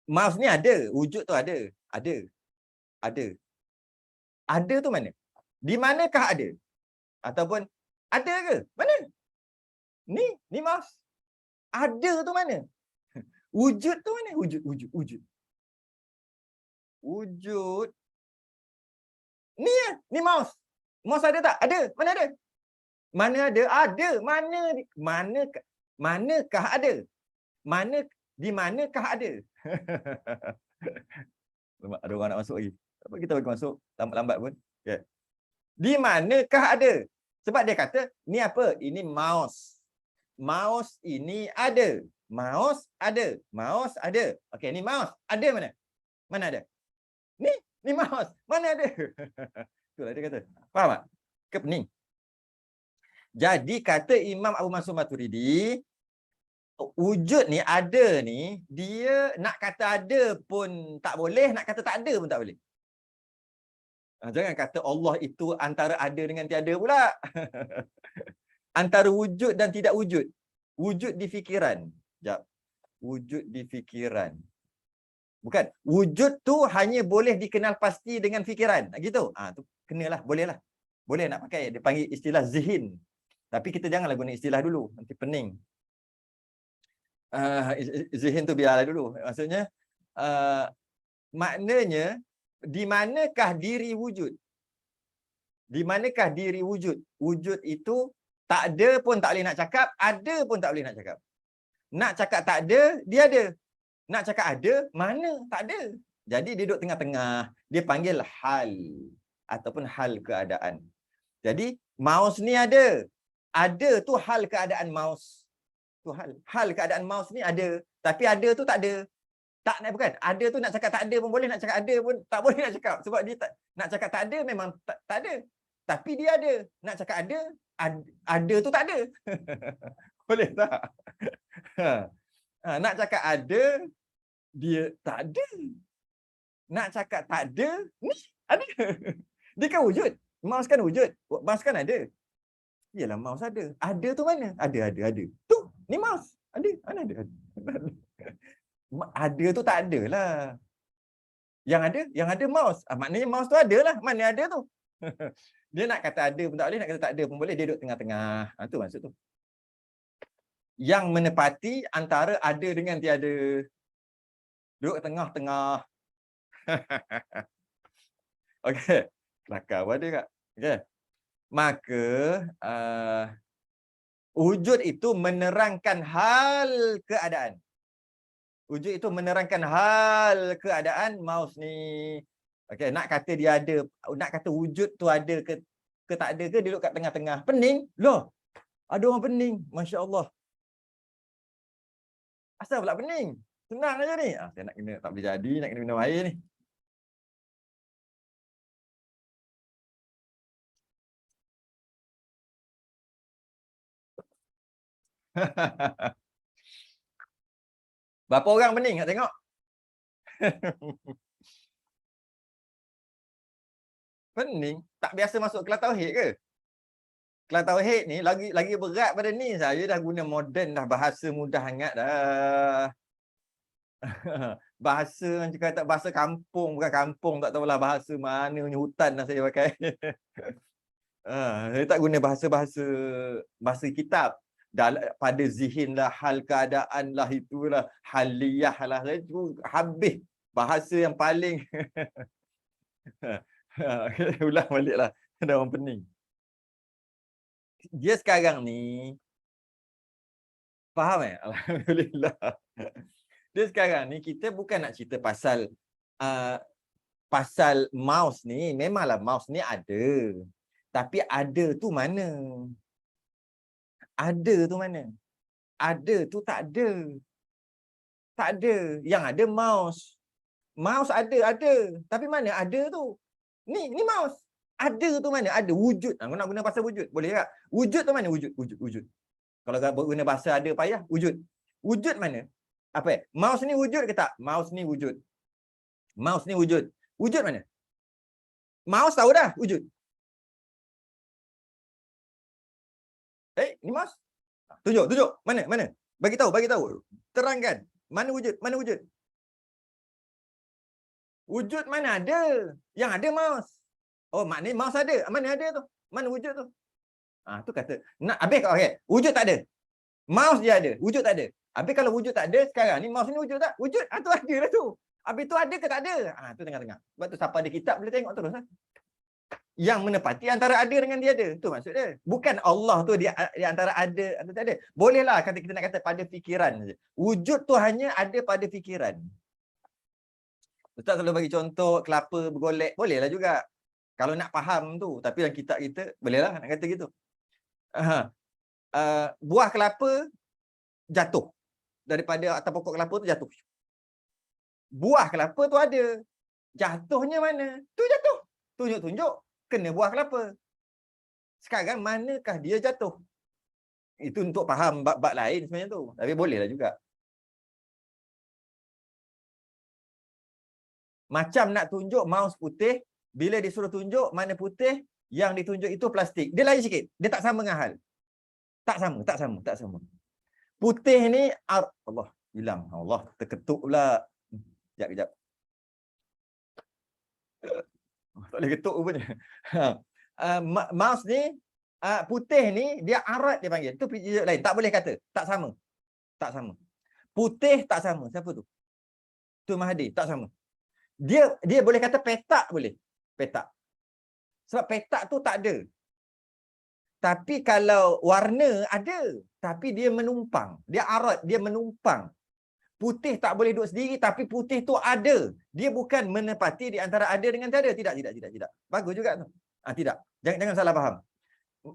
Mouse ni ada. Wujud tu ada. Ada. Ada. Ada tu mana? Di manakah ada? Ataupun ada ke? Mana? Ni mouse. Ada tu mana? Wujud tu mana? Wujud. Wujud. Ni ya, ni mouse. Mouse ada tak? Ada. Mana ada? Mana ada? Ada. Manakah ada? Di manakah ada? Ada orang nak masuk lagi. Apa kita bagi masuk lambat-lambat pun. Okay. Di manakah ada? Sebab dia kata, ni apa? Ini mouse. Mouse ini ada. Mouse ada. Mouse ada. Okey, ni mouse. Ada mana? Mana ada? Ni mouse. Mana ada? Itulah dia kata. Faham tak? Ke pening? Jadi kata Imam Abu Mansur Maturidi, wujud ni ada ni, dia nak kata ada pun tak boleh, nak kata tak ada pun tak boleh. Jangan kata Allah itu antara ada dengan tiada pula. Antara wujud dan tidak wujud. Wujud di fikiran. Sekejap. Wujud di fikiran. Bukan. Wujud tu hanya boleh dikenal pasti dengan fikiran. Gitu. Tu kenalah. Bolehlah. Boleh nak pakai. Dia panggil istilah zihin. Tapi kita janganlah guna istilah dulu. Nanti pening. Zihin tu biarlah dulu. Maksudnya, maknanya, di manakah diri wujud? Di manakah diri wujud? Wujud itu tak ada pun tak boleh nak cakap, ada pun tak boleh nak cakap. Nak cakap tak ada, dia ada. Nak cakap ada, mana? Tak ada. Jadi dia duduk tengah-tengah. Dia panggil hal ataupun hal keadaan. Jadi mouse ni ada. Ada tu hal keadaan mouse. Tu hal. Hal keadaan mouse ni ada. Tapi ada tu tak ada. Tak nak, bukan. Ada tu nak cakap tak ada pun boleh, nak cakap ada pun tak boleh nak cakap. Sebab dia tak, nak cakap tak ada memang tak ada. Tapi dia ada. Nak cakap ada tu tak ada. Boleh tak? Nak cakap ada, dia tak ada. Nak cakap tak ada, ni ada. Dia kan wujud. Mouse kan wujud. Mouse kan ada. Yalah, mouse ada. Ada tu mana? Ada. Tu, ni mouse. Ada. Mana ada? Ada tu tak ada lah. Yang ada mouse. Maknanya mouse tu ada lah. Mana ada tu? Dia nak kata ada pun tak boleh, nak kata tak ada pun boleh. Dia duduk tengah-tengah. Tu maksud tu. Yang menepati antara ada dengan tiada. Duduk tengah-tengah. Okey. Kelakar pun ada kak. Okey. Maka wujud itu menerangkan hal keadaan. Wujud itu menerangkan hal keadaan mouse ni. Okey, nak kata dia ada, nak kata wujud tu ada ke tak ada ke, dia duduk kat tengah-tengah. Pening? Loh. Ada orang pening. Masya-Allah. Asal pula pening? Senang aja ni. Saya nak kena, tak boleh jadi, nak kena minum air ni. Berapa orang pening? Nak tengok? Pening? Tak biasa masuk kelas tauhid ke? Kelas tauhid ni lagi berat pada ni. Saya dah guna moden dah, bahasa mudah sangat dah. Bahasa macam kata bahasa kampung, bukan kampung, tak tahulah bahasa mana punya hutan dah saya pakai. Saya tak guna bahasa kitab. Pada zihin lah, hal keadaan lah, itulah, haliyah lah. Saya habis bahasa yang paling. Ulang balik lah. Ada orang pening. Dia sekarang ni, faham Alhamdulillah. Dia sekarang ni, kita bukan nak cerita pasal Pasal mouse ni, memanglah mouse ni ada. Tapi ada tu mana? Ada tu mana? Ada tu tak ada. Tak ada. Yang ada mouse. Mouse ada. Tapi mana ada tu? Ni mouse. Ada tu mana? Ada wujud. Aku nak guna bahasa wujud. Boleh tak? Wujud tu mana? Wujud. Kalau guna bahasa ada payah, wujud. Wujud mana? Apa? Mouse ni wujud ke tak? Mouse ni wujud. Mouse ni wujud. Wujud mana? Mouse tahu dah wujud. Ni mouse. Tunjuk. Mana? Bagi tahu. Terangkan. Mana wujud? Wujud mana ada? Yang ada mouse. Oh, maknanya mouse ada. Mana ada tu? Mana wujud tu? Tu kata. Nak habis okey. Wujud tak ada. Mouse je ada. Wujud tak ada. Habis kalau wujud tak ada, sekarang ni mouse ni wujud tak? Wujud. Tu ada lah tu. Habis tu ada ke tak ada? Tu tengah-tengah. Sebab tu siapa ada kitab boleh tengok terus lah. Yang menepati antara ada dengan tiada. Tu maksud dia. Bukan Allah tu di antara ada atau tak ada. Bolehlah kata kita nak kata pada fikiran saja. Wujud tu hanya ada pada fikiran. Ustaz selalu bagi contoh kelapa bergolek. Bolehlah juga. Kalau nak faham tu. Tapi dalam kitab kita, bolehlah nak kata gitu. Buah kelapa jatuh. Daripada atas pokok kelapa tu jatuh. Buah kelapa tu ada. Jatuhnya mana? Tu jatuh. Tunjuk-tunjuk. Kena buah kelapa. Sekarang manakah dia jatuh? Itu untuk faham bab-bab lain sebenarnya tu. Tapi bolehlah juga. Macam nak tunjuk mouse putih, bila disuruh tunjuk mana putih, yang ditunjuk itu plastik. Dia lain sikit. Dia tak sama dengan hal. Tak sama. Putih ni, Allah, hilang. Allah, terketuk pula. Kejap. Tak boleh ketuk rupanya. Mouse ni, putih ni, dia arat dia panggil. Itu pijak lain. Tak boleh kata. Tak sama. Putih tak sama. Siapa tu? Tu Mahathir. Tak sama. Dia boleh kata petak boleh. Petak. Sebab petak tu tak ada. Tapi kalau warna ada. Tapi dia menumpang. Dia arat. Dia menumpang. Putih tak boleh duduk sendiri. Tapi putih tu ada. Dia bukan menepati di antara ada dengan tiada. Tidak. Bagus juga tu. Tidak. Jangan salah faham.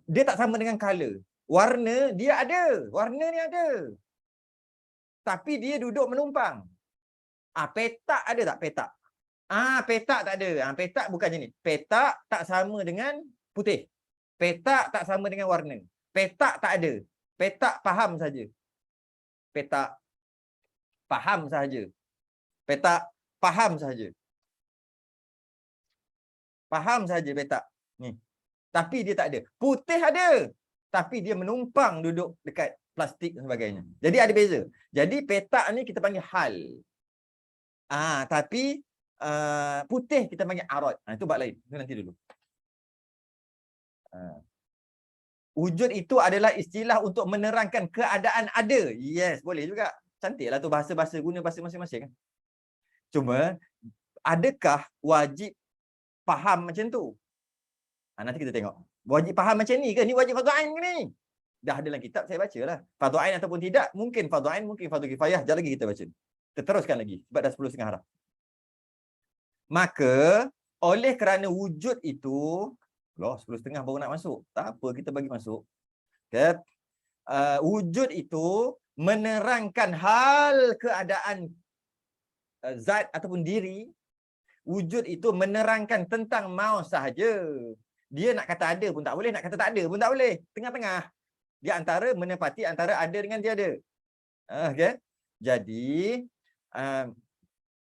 Dia tak sama dengan color. Warna dia ada. Warna ni ada. Tapi dia duduk menumpang. Petak ada tak? Petak. Petak tak ada. Petak bukan jenis. Petak tak sama dengan putih. Petak tak sama dengan warna. Petak tak ada. Petak faham saja. Petak faham saja. Petak faham saja. Faham saja petak. Ni. Tapi dia tak ada. Putih ada. Tapi dia menumpang duduk dekat plastik dan sebagainya. Jadi ada beza. Jadi petak ni kita panggil hal. Tapi putih kita panggil arat. Itu bab lain. Itu nanti dulu. Wujud itu adalah istilah untuk menerangkan keadaan ada. Yes, boleh juga. Cantiklah tu bahasa-bahasa, guna bahasa masing-masing kan. Cuma adakah wajib faham macam tu? Nanti kita tengok. Wajib faham macam ni ke? Ni wajib fardu ain ke ni? Dah ada dalam kitab saya bacalah. Fardu ain ataupun tidak, mungkin fardu ain, mungkin fardu kifayah. Jap lagi kita baca. Kita teruskan lagi sebab dah 10.30 dah. Maka oleh kerana wujud itu, 10.30 baru nak masuk. Tak apa, kita bagi masuk. Okay. Wujud itu menerangkan hal keadaan zat ataupun diri. Wujud itu menerangkan tentang maus sahaja. Dia nak kata ada pun tak boleh, nak kata tak ada pun tak boleh. Tengah-tengah. Dia antara menepati antara ada dengan tiada. Okay. Jadi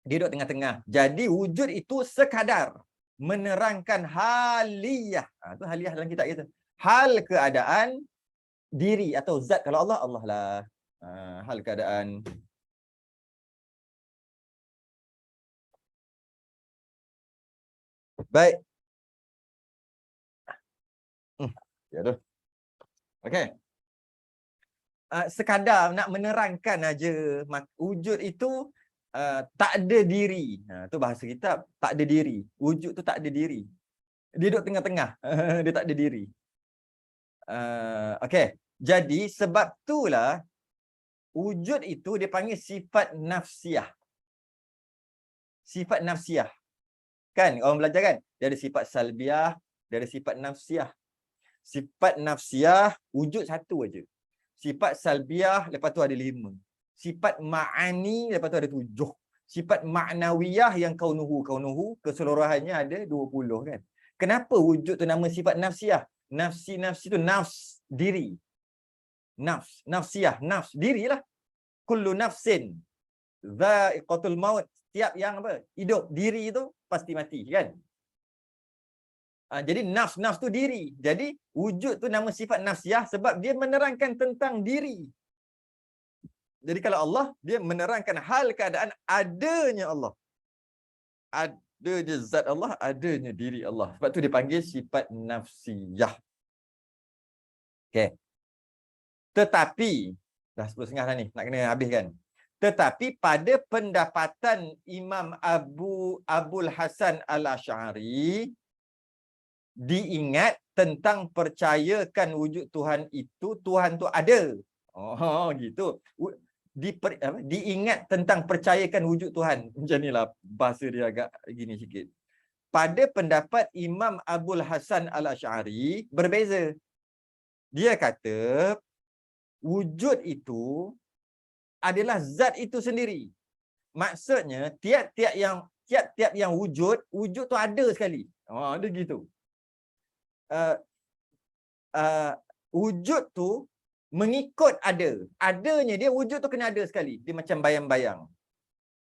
dia duduk tengah-tengah. Jadi wujud itu sekadar menerangkan haliyah. Itu haliyah dalam kitab kita. Hal keadaan diri atau zat. Kalau Allah, Allah lah. Hal keadaan. Baik. Ya tu. Okey. Sekadar nak menerangkan aja wujud itu tak ada diri. Tu bahasa kitab, tak ada diri. Wujud tu tak ada diri. Dia duduk tengah-tengah. Dia tak ada diri. Okey. Jadi sebab itulah wujud itu dia panggil sifat nafsiyah. Sifat nafsiyah. Kan orang belajar kan, dia ada sifat salbiah, dia ada sifat nafsiah. Sifat nafsiah wujud satu aja. Sifat salbiah lepas tu ada 5. Sifat ma'ani lepas tu ada 7. Sifat ma'nawiyah yang kaunuhu keseluruhannya ada 20 kan. Kenapa wujud tu nama sifat nafsiah? Nafsi tu nafs, diri. Nafsiah, nafs, dirilah. Kullu nafsin dha'iqatul maut. Setiap yang apa? Hidup, diri itu pasti mati kan. Jadi nafs tu diri. Jadi wujud tu nama sifat nafsiah sebab dia menerangkan tentang diri. Jadi kalau Allah, dia menerangkan hal keadaan adanya Allah. Adanya zat Allah, adanya diri Allah. Sebab tu dipanggil sifat nafsiyah. Okey. Tetapi, dah 10.30 dah ni, nak kena habis kan. Tetapi pada pendapatan Imam Abul Hasan Al-Asy'ari, diingat tentang percayakan wujud Tuhan itu, Tuhan tu ada. Oh, gitu. Diingat tentang percayakan wujud Tuhan. Macam inilah bahasa dia agak gini sikit. Pada pendapat Imam Abul Hasan Al-Asy'ari berbeza. Dia kata wujud itu adalah zat itu sendiri. Maksudnya tiap-tiap yang wujud tu ada sekali. Oh, dia gitu. Wujud tu mengikut ada. Adanya dia wujud tu kena ada sekali. Dia macam bayang-bayang.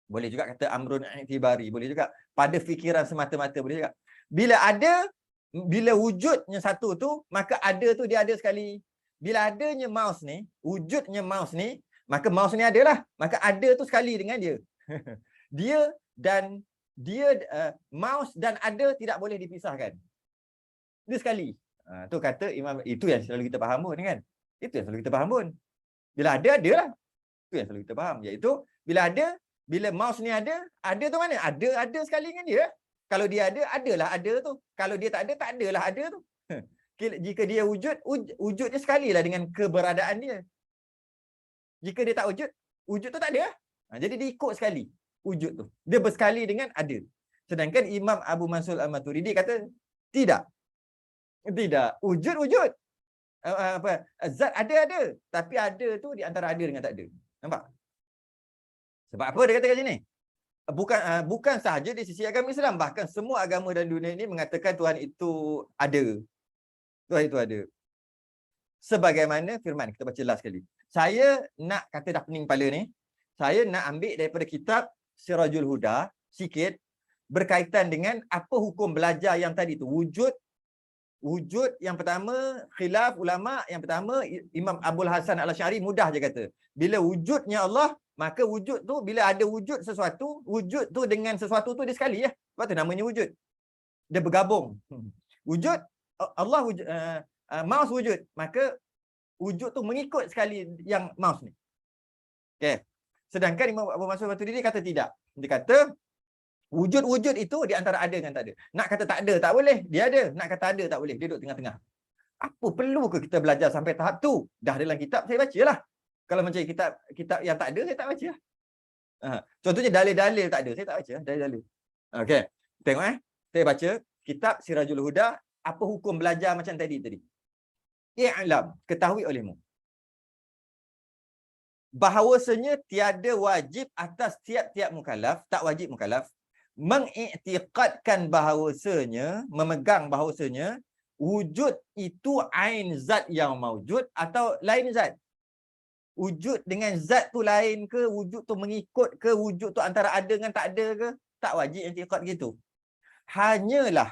Boleh juga kata amrun i'tibari. Boleh juga pada fikiran semata-mata. Boleh juga. Bila wujudnya satu tu, maka ada tu dia ada sekali. Bila adanya mouse ni, wujudnya mouse ni, maka mouse ni adalah. Maka ada tu sekali dengan dia. Mouse dan ada tidak boleh dipisahkan. Dia sekali. Tu kata Imam, itu yang selalu kita faham pun kan. Itu yang selalu kita faham pun. Bila ada, adalah. Itu yang selalu kita faham. Iaitu, bila mouse ni ada tu mana? Ada sekali dengan dia. Kalau dia ada, adalah ada tu. Kalau dia tak ada, tak adalah ada tu. Jika dia wujudnya sekali lah dengan keberadaan dia. Jika dia tak wujud tu tak ada. Jadi dia ikut sekali wujud tu. Dia bersekali dengan ada. Sedangkan Imam Abu Mansur Al-Maturidi kata, tidak. Wujud. Zat ada. Tapi ada tu di antara ada dengan tak ada. Nampak? Sebab apa dia kata kat sini? Bukan sahaja di sisi agama Islam, bahkan semua agama dalam dunia ini mengatakan Tuhan itu ada. Tuhan itu ada. Sebagaimana firman, kita baca last sekali. Saya nak kata dah pening kepala ni, saya nak ambil daripada kitab Sirajul Huda sikit berkaitan dengan apa hukum belajar yang tadi tu. Wujud yang pertama, khilaf ulama yang pertama, Imam Abul Hasan Al-Asy'ari mudah je kata. Bila wujudnya Allah, maka wujud tu, bila ada wujud sesuatu, wujud tu dengan sesuatu tu dia sekali ya. Sebab tu namanya wujud. Dia bergabung. Wujud, Allah wujud, mouse wujud. Maka wujud tu mengikut sekali yang mouse ni. Okay. Sedangkan Imam Abu Mansur Maturidi kata tidak. Dia kata, wujud itu di antara ada dengan tak ada. Nak kata tak ada, tak boleh. Dia ada. Nak kata ada, tak boleh. Dia duduk tengah-tengah. Apa perlu ke kita belajar sampai tahap tu? Dah dalam kitab, saya bacalah. Kalau macam kitab yang tak ada, saya tak baca. Contohnya dalil-dalil tak ada, saya tak baca. Dalil-dalil. Okey. Tengok saya baca kitab Sirajul Huda, apa hukum belajar macam tadi. I'lam, ketahui olehmu. Bahawasanya tiada wajib atas tiap-tiap mukallaf, tak wajib mukallaf, mengiktiqadkan bahawasanya, memegang bahawasanya, wujud itu ain zat yang maujud atau lain zat. Wujud dengan zat tu lain ke, wujud tu mengikut ke, wujud tu antara ada dengan tak ada ke, tak wajib i'tiqad gitu. Hanyalah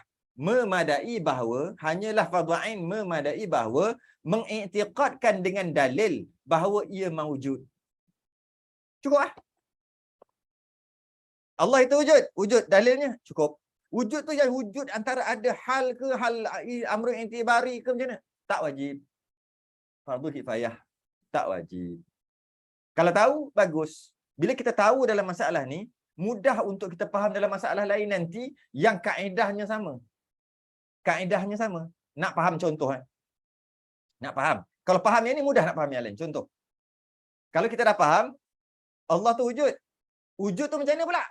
fardu ain memadai bahawa mengiktiqadkan dengan dalil bahawa ia mawujud. Cukup lah. Allah itu wujud dalilnya cukup. Wujud tu yang wujud antara ada hal ke, hal amrun i'tibari ke macam mana? Tak wajib. Fardu kifayah. Tak wajib. Kalau tahu, bagus. Bila kita tahu dalam masalah ni, mudah untuk kita faham dalam masalah lain nanti yang kaedahnya sama. Kaedahnya sama. Nak faham contoh Nak faham. Kalau faham yang ni mudah nak faham yang lain. Contoh. Kalau kita dah faham Allah tu wujud. Wujud tu macam mana pula?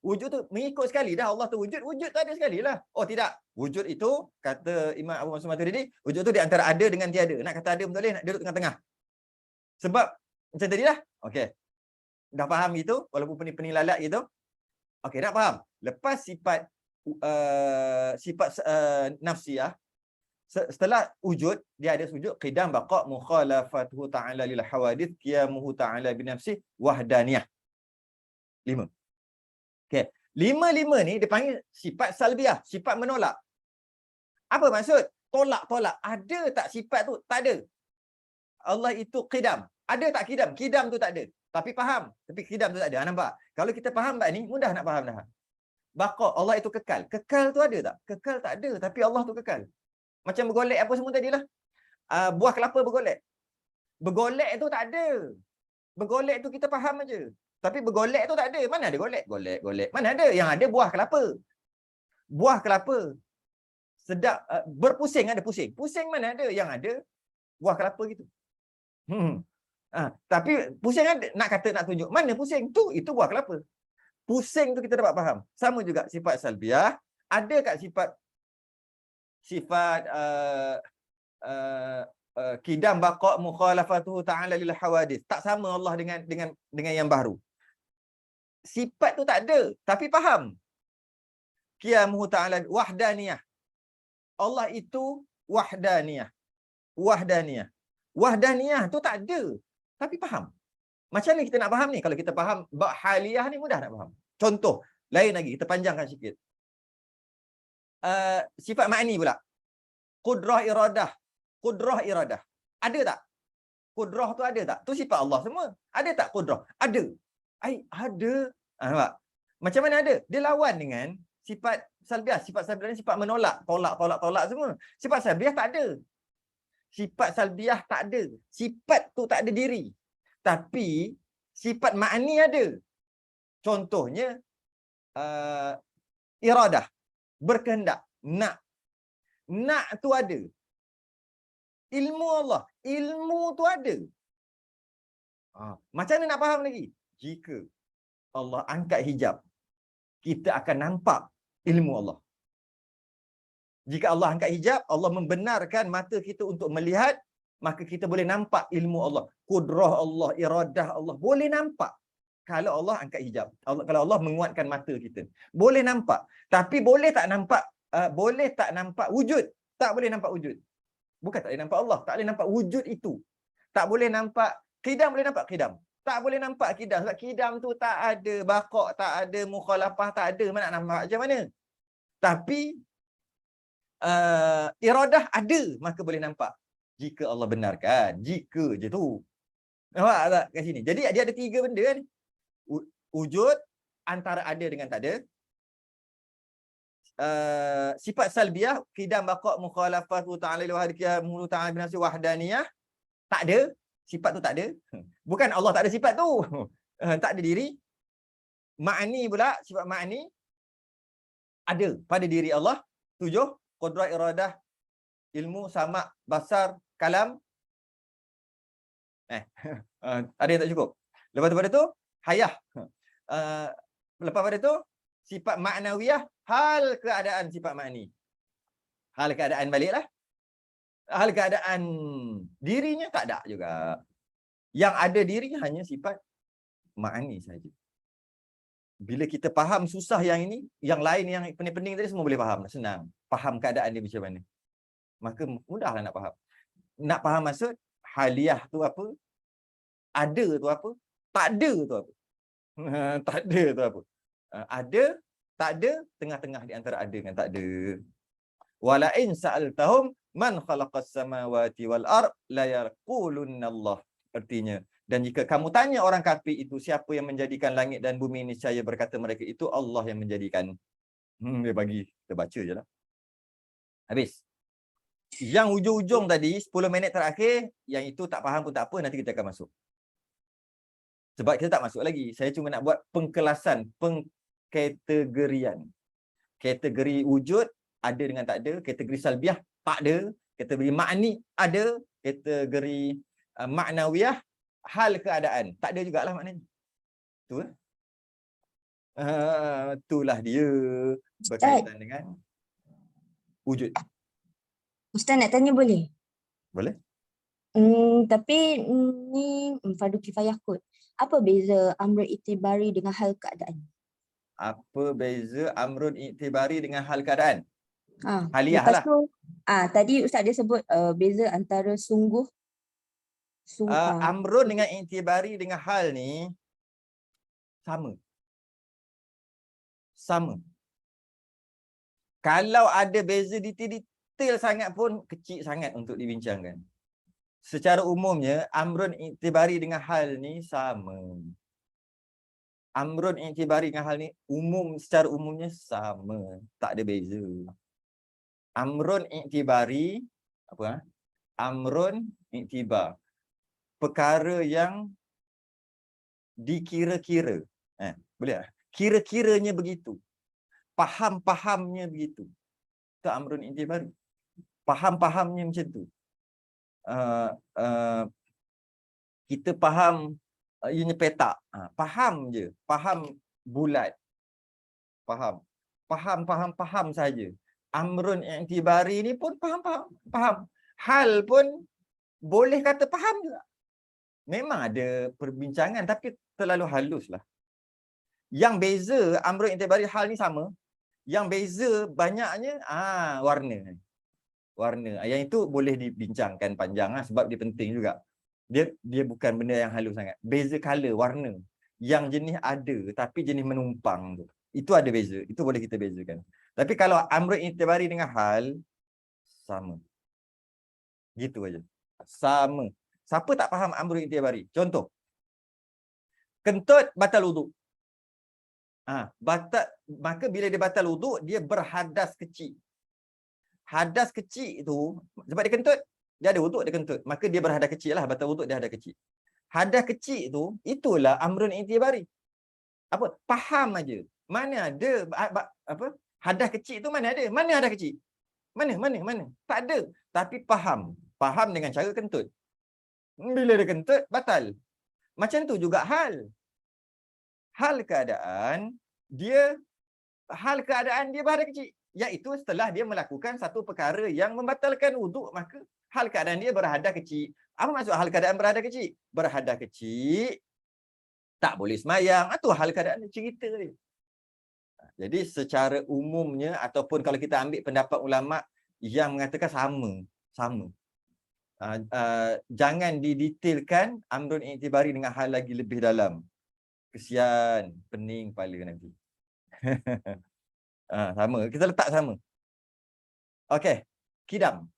Wujud tu mengikut sekali dah Allah tu wujud, wujud tu ada sekali lah. Oh tidak, wujud itu kata Imam Abu Mansur Maturidi, wujud tu di antara ada dengan tiada. Nak kata ada pun tak boleh, nak duduk tengah-tengah. Sebab macam tadi lah. Okey. Dah faham gitu, walaupun pening-pening lalat gitu. Okey, nak faham. Lepas sifat nafsiyah, setelah wujud, dia ada wujud qidam baqa mukhalafatuhu ta'ala lil hawadith qiyamuhu ta'ala bi nafsi wahdaniyah. 5. Okey. 5 ni dia panggil sifat salbiah, sifat menolak. Apa maksud? Tolak. Ada tak sifat tu? Tak ada. Allah itu qidam. Ada tak qidam? Qidam tu tak ada. Tapi faham. Tapi qidam tu tak ada. Nampak? Kalau kita faham bab ni, mudah nak faham dah. Baqa, Allah itu kekal. Kekal tu ada tak? Kekal tak ada. Tapi Allah tu kekal. Macam bergolek apa semua tadilah. Buah kelapa bergolek. Bergolek tu tak ada. Bergolek tu kita faham aja. Tapi bergolek tu tak ada. Mana ada golek? Golek. Mana ada? Yang ada buah kelapa. Buah kelapa. Sedap. Berpusing ada pusing. Pusing mana ada? Yang ada buah kelapa gitu. Tapi pusing ada. Nak kata nak tunjuk. Mana pusing? Tu, itu buah kelapa. Pusing tu kita dapat faham. Sama juga sifat salbiah. Ada kat sifat qidam baqa mukhalafatuhu ta'ala lil hawadith. Tak sama Allah dengan yang baru. Sifat tu tak ada, tapi faham. Qiyamuhu ta'ala wahdaniyah. Allah itu wahdaniyah. Wahdaniyah tu tak ada, tapi faham. Macam mana kita nak faham ni? Kalau kita faham bab haliyah ni mudah nak faham. Contoh, lain lagi, kita panjangkan sikit. Sifat ma'ni pula. Qudrah iradah. Ada tak? Qudrah tu ada tak? Tu sifat Allah semua. Ada tak qudrah? Ada. Ada. Nampak? Macam mana ada? Dia lawan dengan sifat salbiah. Sifat salbiah ni sifat menolak. Tolak semua. Sifat salbiah tak ada. Sifat salbiah tak ada. Sifat tu tak ada diri. Tapi sifat ma'ni ada. Contohnya iradah. Berkehendak. Nak tu ada. Ilmu Allah. Ilmu tu ada. Macam mana nak faham lagi? Jika Allah angkat hijab, kita akan nampak ilmu Allah. Jika Allah angkat hijab, Allah membenarkan mata kita untuk melihat, maka kita boleh nampak ilmu Allah. Kudrah Allah, iradah Allah. Boleh nampak. Kalau Allah angkat hijab. Kalau Allah menguatkan mata kita. Boleh nampak. Tapi boleh tak nampak wujud. Tak boleh nampak wujud. Bukan tak boleh nampak Allah. Tak boleh nampak wujud itu. Tak boleh nampak qidam, boleh nampak qidam. Tak boleh nampak qidam. Sebab qidam tu tak ada. Baqa tak ada. Mukhalafah tak ada. Mana nak nampak macam mana? Tapi iradah ada. Maka boleh nampak. Jika Allah benarkan. Jika je tu. Nampak tak kat sini? Jadi dia ada 3 benda ni. Wujud antara ada dengan tak ada. Sifat salbiah qidam baqa mukhalafatu ta'ala wa hadiyah mulu ta'ala binafsi wahdaniyah tak ada, sifat tu tak ada. Bukan Allah tak ada sifat tu. Tak ada diri. Ma'ni pula, sifat ma'ni ada pada diri Allah. 7, qudrah iradah, ilmu, sama', basar, kalam. Ada yang tak cukup. Lepas daripada tu hayah. Lepas pada tu sifat ma'nawiyah, hal keadaan sifat ma'ni. Hal keadaan baliklah. Hal keadaan dirinya tak ada juga. Yang ada diri hanya sifat ma'ni saja. Bila kita faham susah yang ini, yang lain yang pening-pening tadi semua boleh faham. Senang. Faham keadaan dia macam mana. Maka mudahlah nak faham. Nak faham maksud haliyah tu apa? Ada tu apa? Tak ada tu apa? Tak ada tu apa? Ada, tak ada, tengah-tengah di antara ada dengan tak ada. Wala in sa'altahum man khalaqas samawati wal ard la yaqulunna Allah. Artinya, dan jika kamu tanya orang kafir itu siapa yang menjadikan langit dan bumi, niscaya berkata mereka itu Allah yang menjadikan. Dia bagi kita baca je lah. Habis. Yang ujung-ujung tadi 10 minit terakhir, yang itu tak faham pun tak apa, nanti kita akan masuk. Sebab kita tak masuk lagi. Saya cuma nak buat pengkelasan, pengkategorian. Kategori wujud ada dengan tak ada, kategori salbiah tak ada, kategori ma'ni ada, kategori maknawiyah hal keadaan tak ada jugalah maknanya. Tu Itulah dia Ustaz, berkaitan dengan wujud. Ustaz nak tanya boleh? Boleh? Tapi ni fardu kifayah kot. Apa beza amrun itibari dengan hal keadaan? Apa beza amrun iktibari dengan hal keadaan? Haliyah Lepas lah. tu tadi Ustaz dia sebut beza antara sungguh Amrun dengan iktibari dengan hal ni sama. Sama. Kalau ada beza detail sangat pun kecil sangat untuk dibincangkan. Secara umumnya amrun iktibari dengan hal ni sama. Amrun iktibari dengan hal ni secara umumnya sama, tak ada beza. Amrun iktibari apa? Amrun iktibar. Perkara yang dikira-kira. Boleh tak? Kira-kiranya begitu. Faham-fahamnya begitu. Itu amrun iktibari. Faham-fahamnya macam tu. Kita faham ianya petak. Faham je. Faham bulat. Faham saja. Amrun i'tibari ni pun faham. Hal pun boleh kata faham juga. Memang ada perbincangan tapi terlalu halus lah. Yang beza amrun i'tibari hal ni sama. Yang beza banyaknya warna. Yang itu boleh dibincangkan panjang sebab dia penting juga. Dia bukan benda yang halus sangat. Beza color, warna. Yang jenis ada tapi jenis menumpang tu. Itu ada beza. Itu boleh kita bezakan. Tapi kalau amrun i'tibari dengan hal, sama. Gitu aja. Sama. Siapa tak faham amrun i'tibari? Contoh. Kentut batal wuduk. Maka bila dia batal wuduk, dia berhadas kecil. Hadas kecil itu, sebab dia kentut, dia ada wuduk, dia kentut. Maka dia berhadas kecil lah, batal wuduk dia hadas kecil. Hadas kecil itu, itulah amrun i'tibari. Apa? Faham aja. Mana ada hadas kecil tu mana ada? Mana hadas kecil? Mana? Tak ada. Tapi faham. Faham dengan cara kentut. Bila dia kentut, batal. Macam tu juga hal. Hal keadaan dia berhadas kecil. Iaitu setelah dia melakukan satu perkara yang membatalkan wuduk, maka hal keadaan dia berhadas kecil. Apa maksud hal keadaan berhadas kecil? Berhadas kecil, tak boleh semayang. Itu hal keadaan cerita dia. Jadi secara umumnya ataupun kalau kita ambil pendapat ulama yang mengatakan sama. Jangan didetailkan amrun i'tibari dengan hal lagi lebih dalam. Kesian, pening kepala nanti. Sama, kita letak sama. Okey, kidam.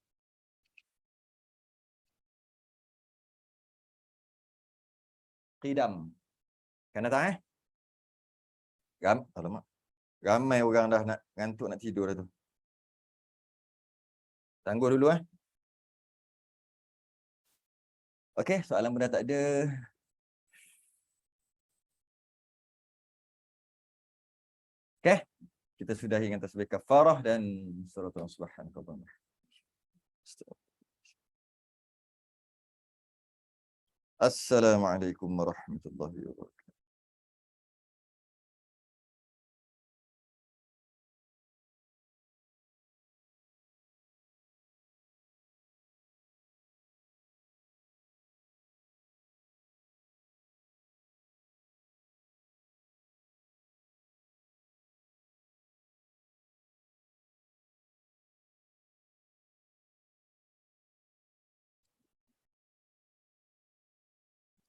Kidam. Kan datang alamak. Ramai orang dah nak ngantuk nak tidur dah tu. Tangguh dulu Okey, soalan pun dah tak ada. Okey, kita sudahi dengan tasbih kafarah dan surah Subhanahu wa ta'ala. Assalamualaikum warahmatullahi wabarakatuh.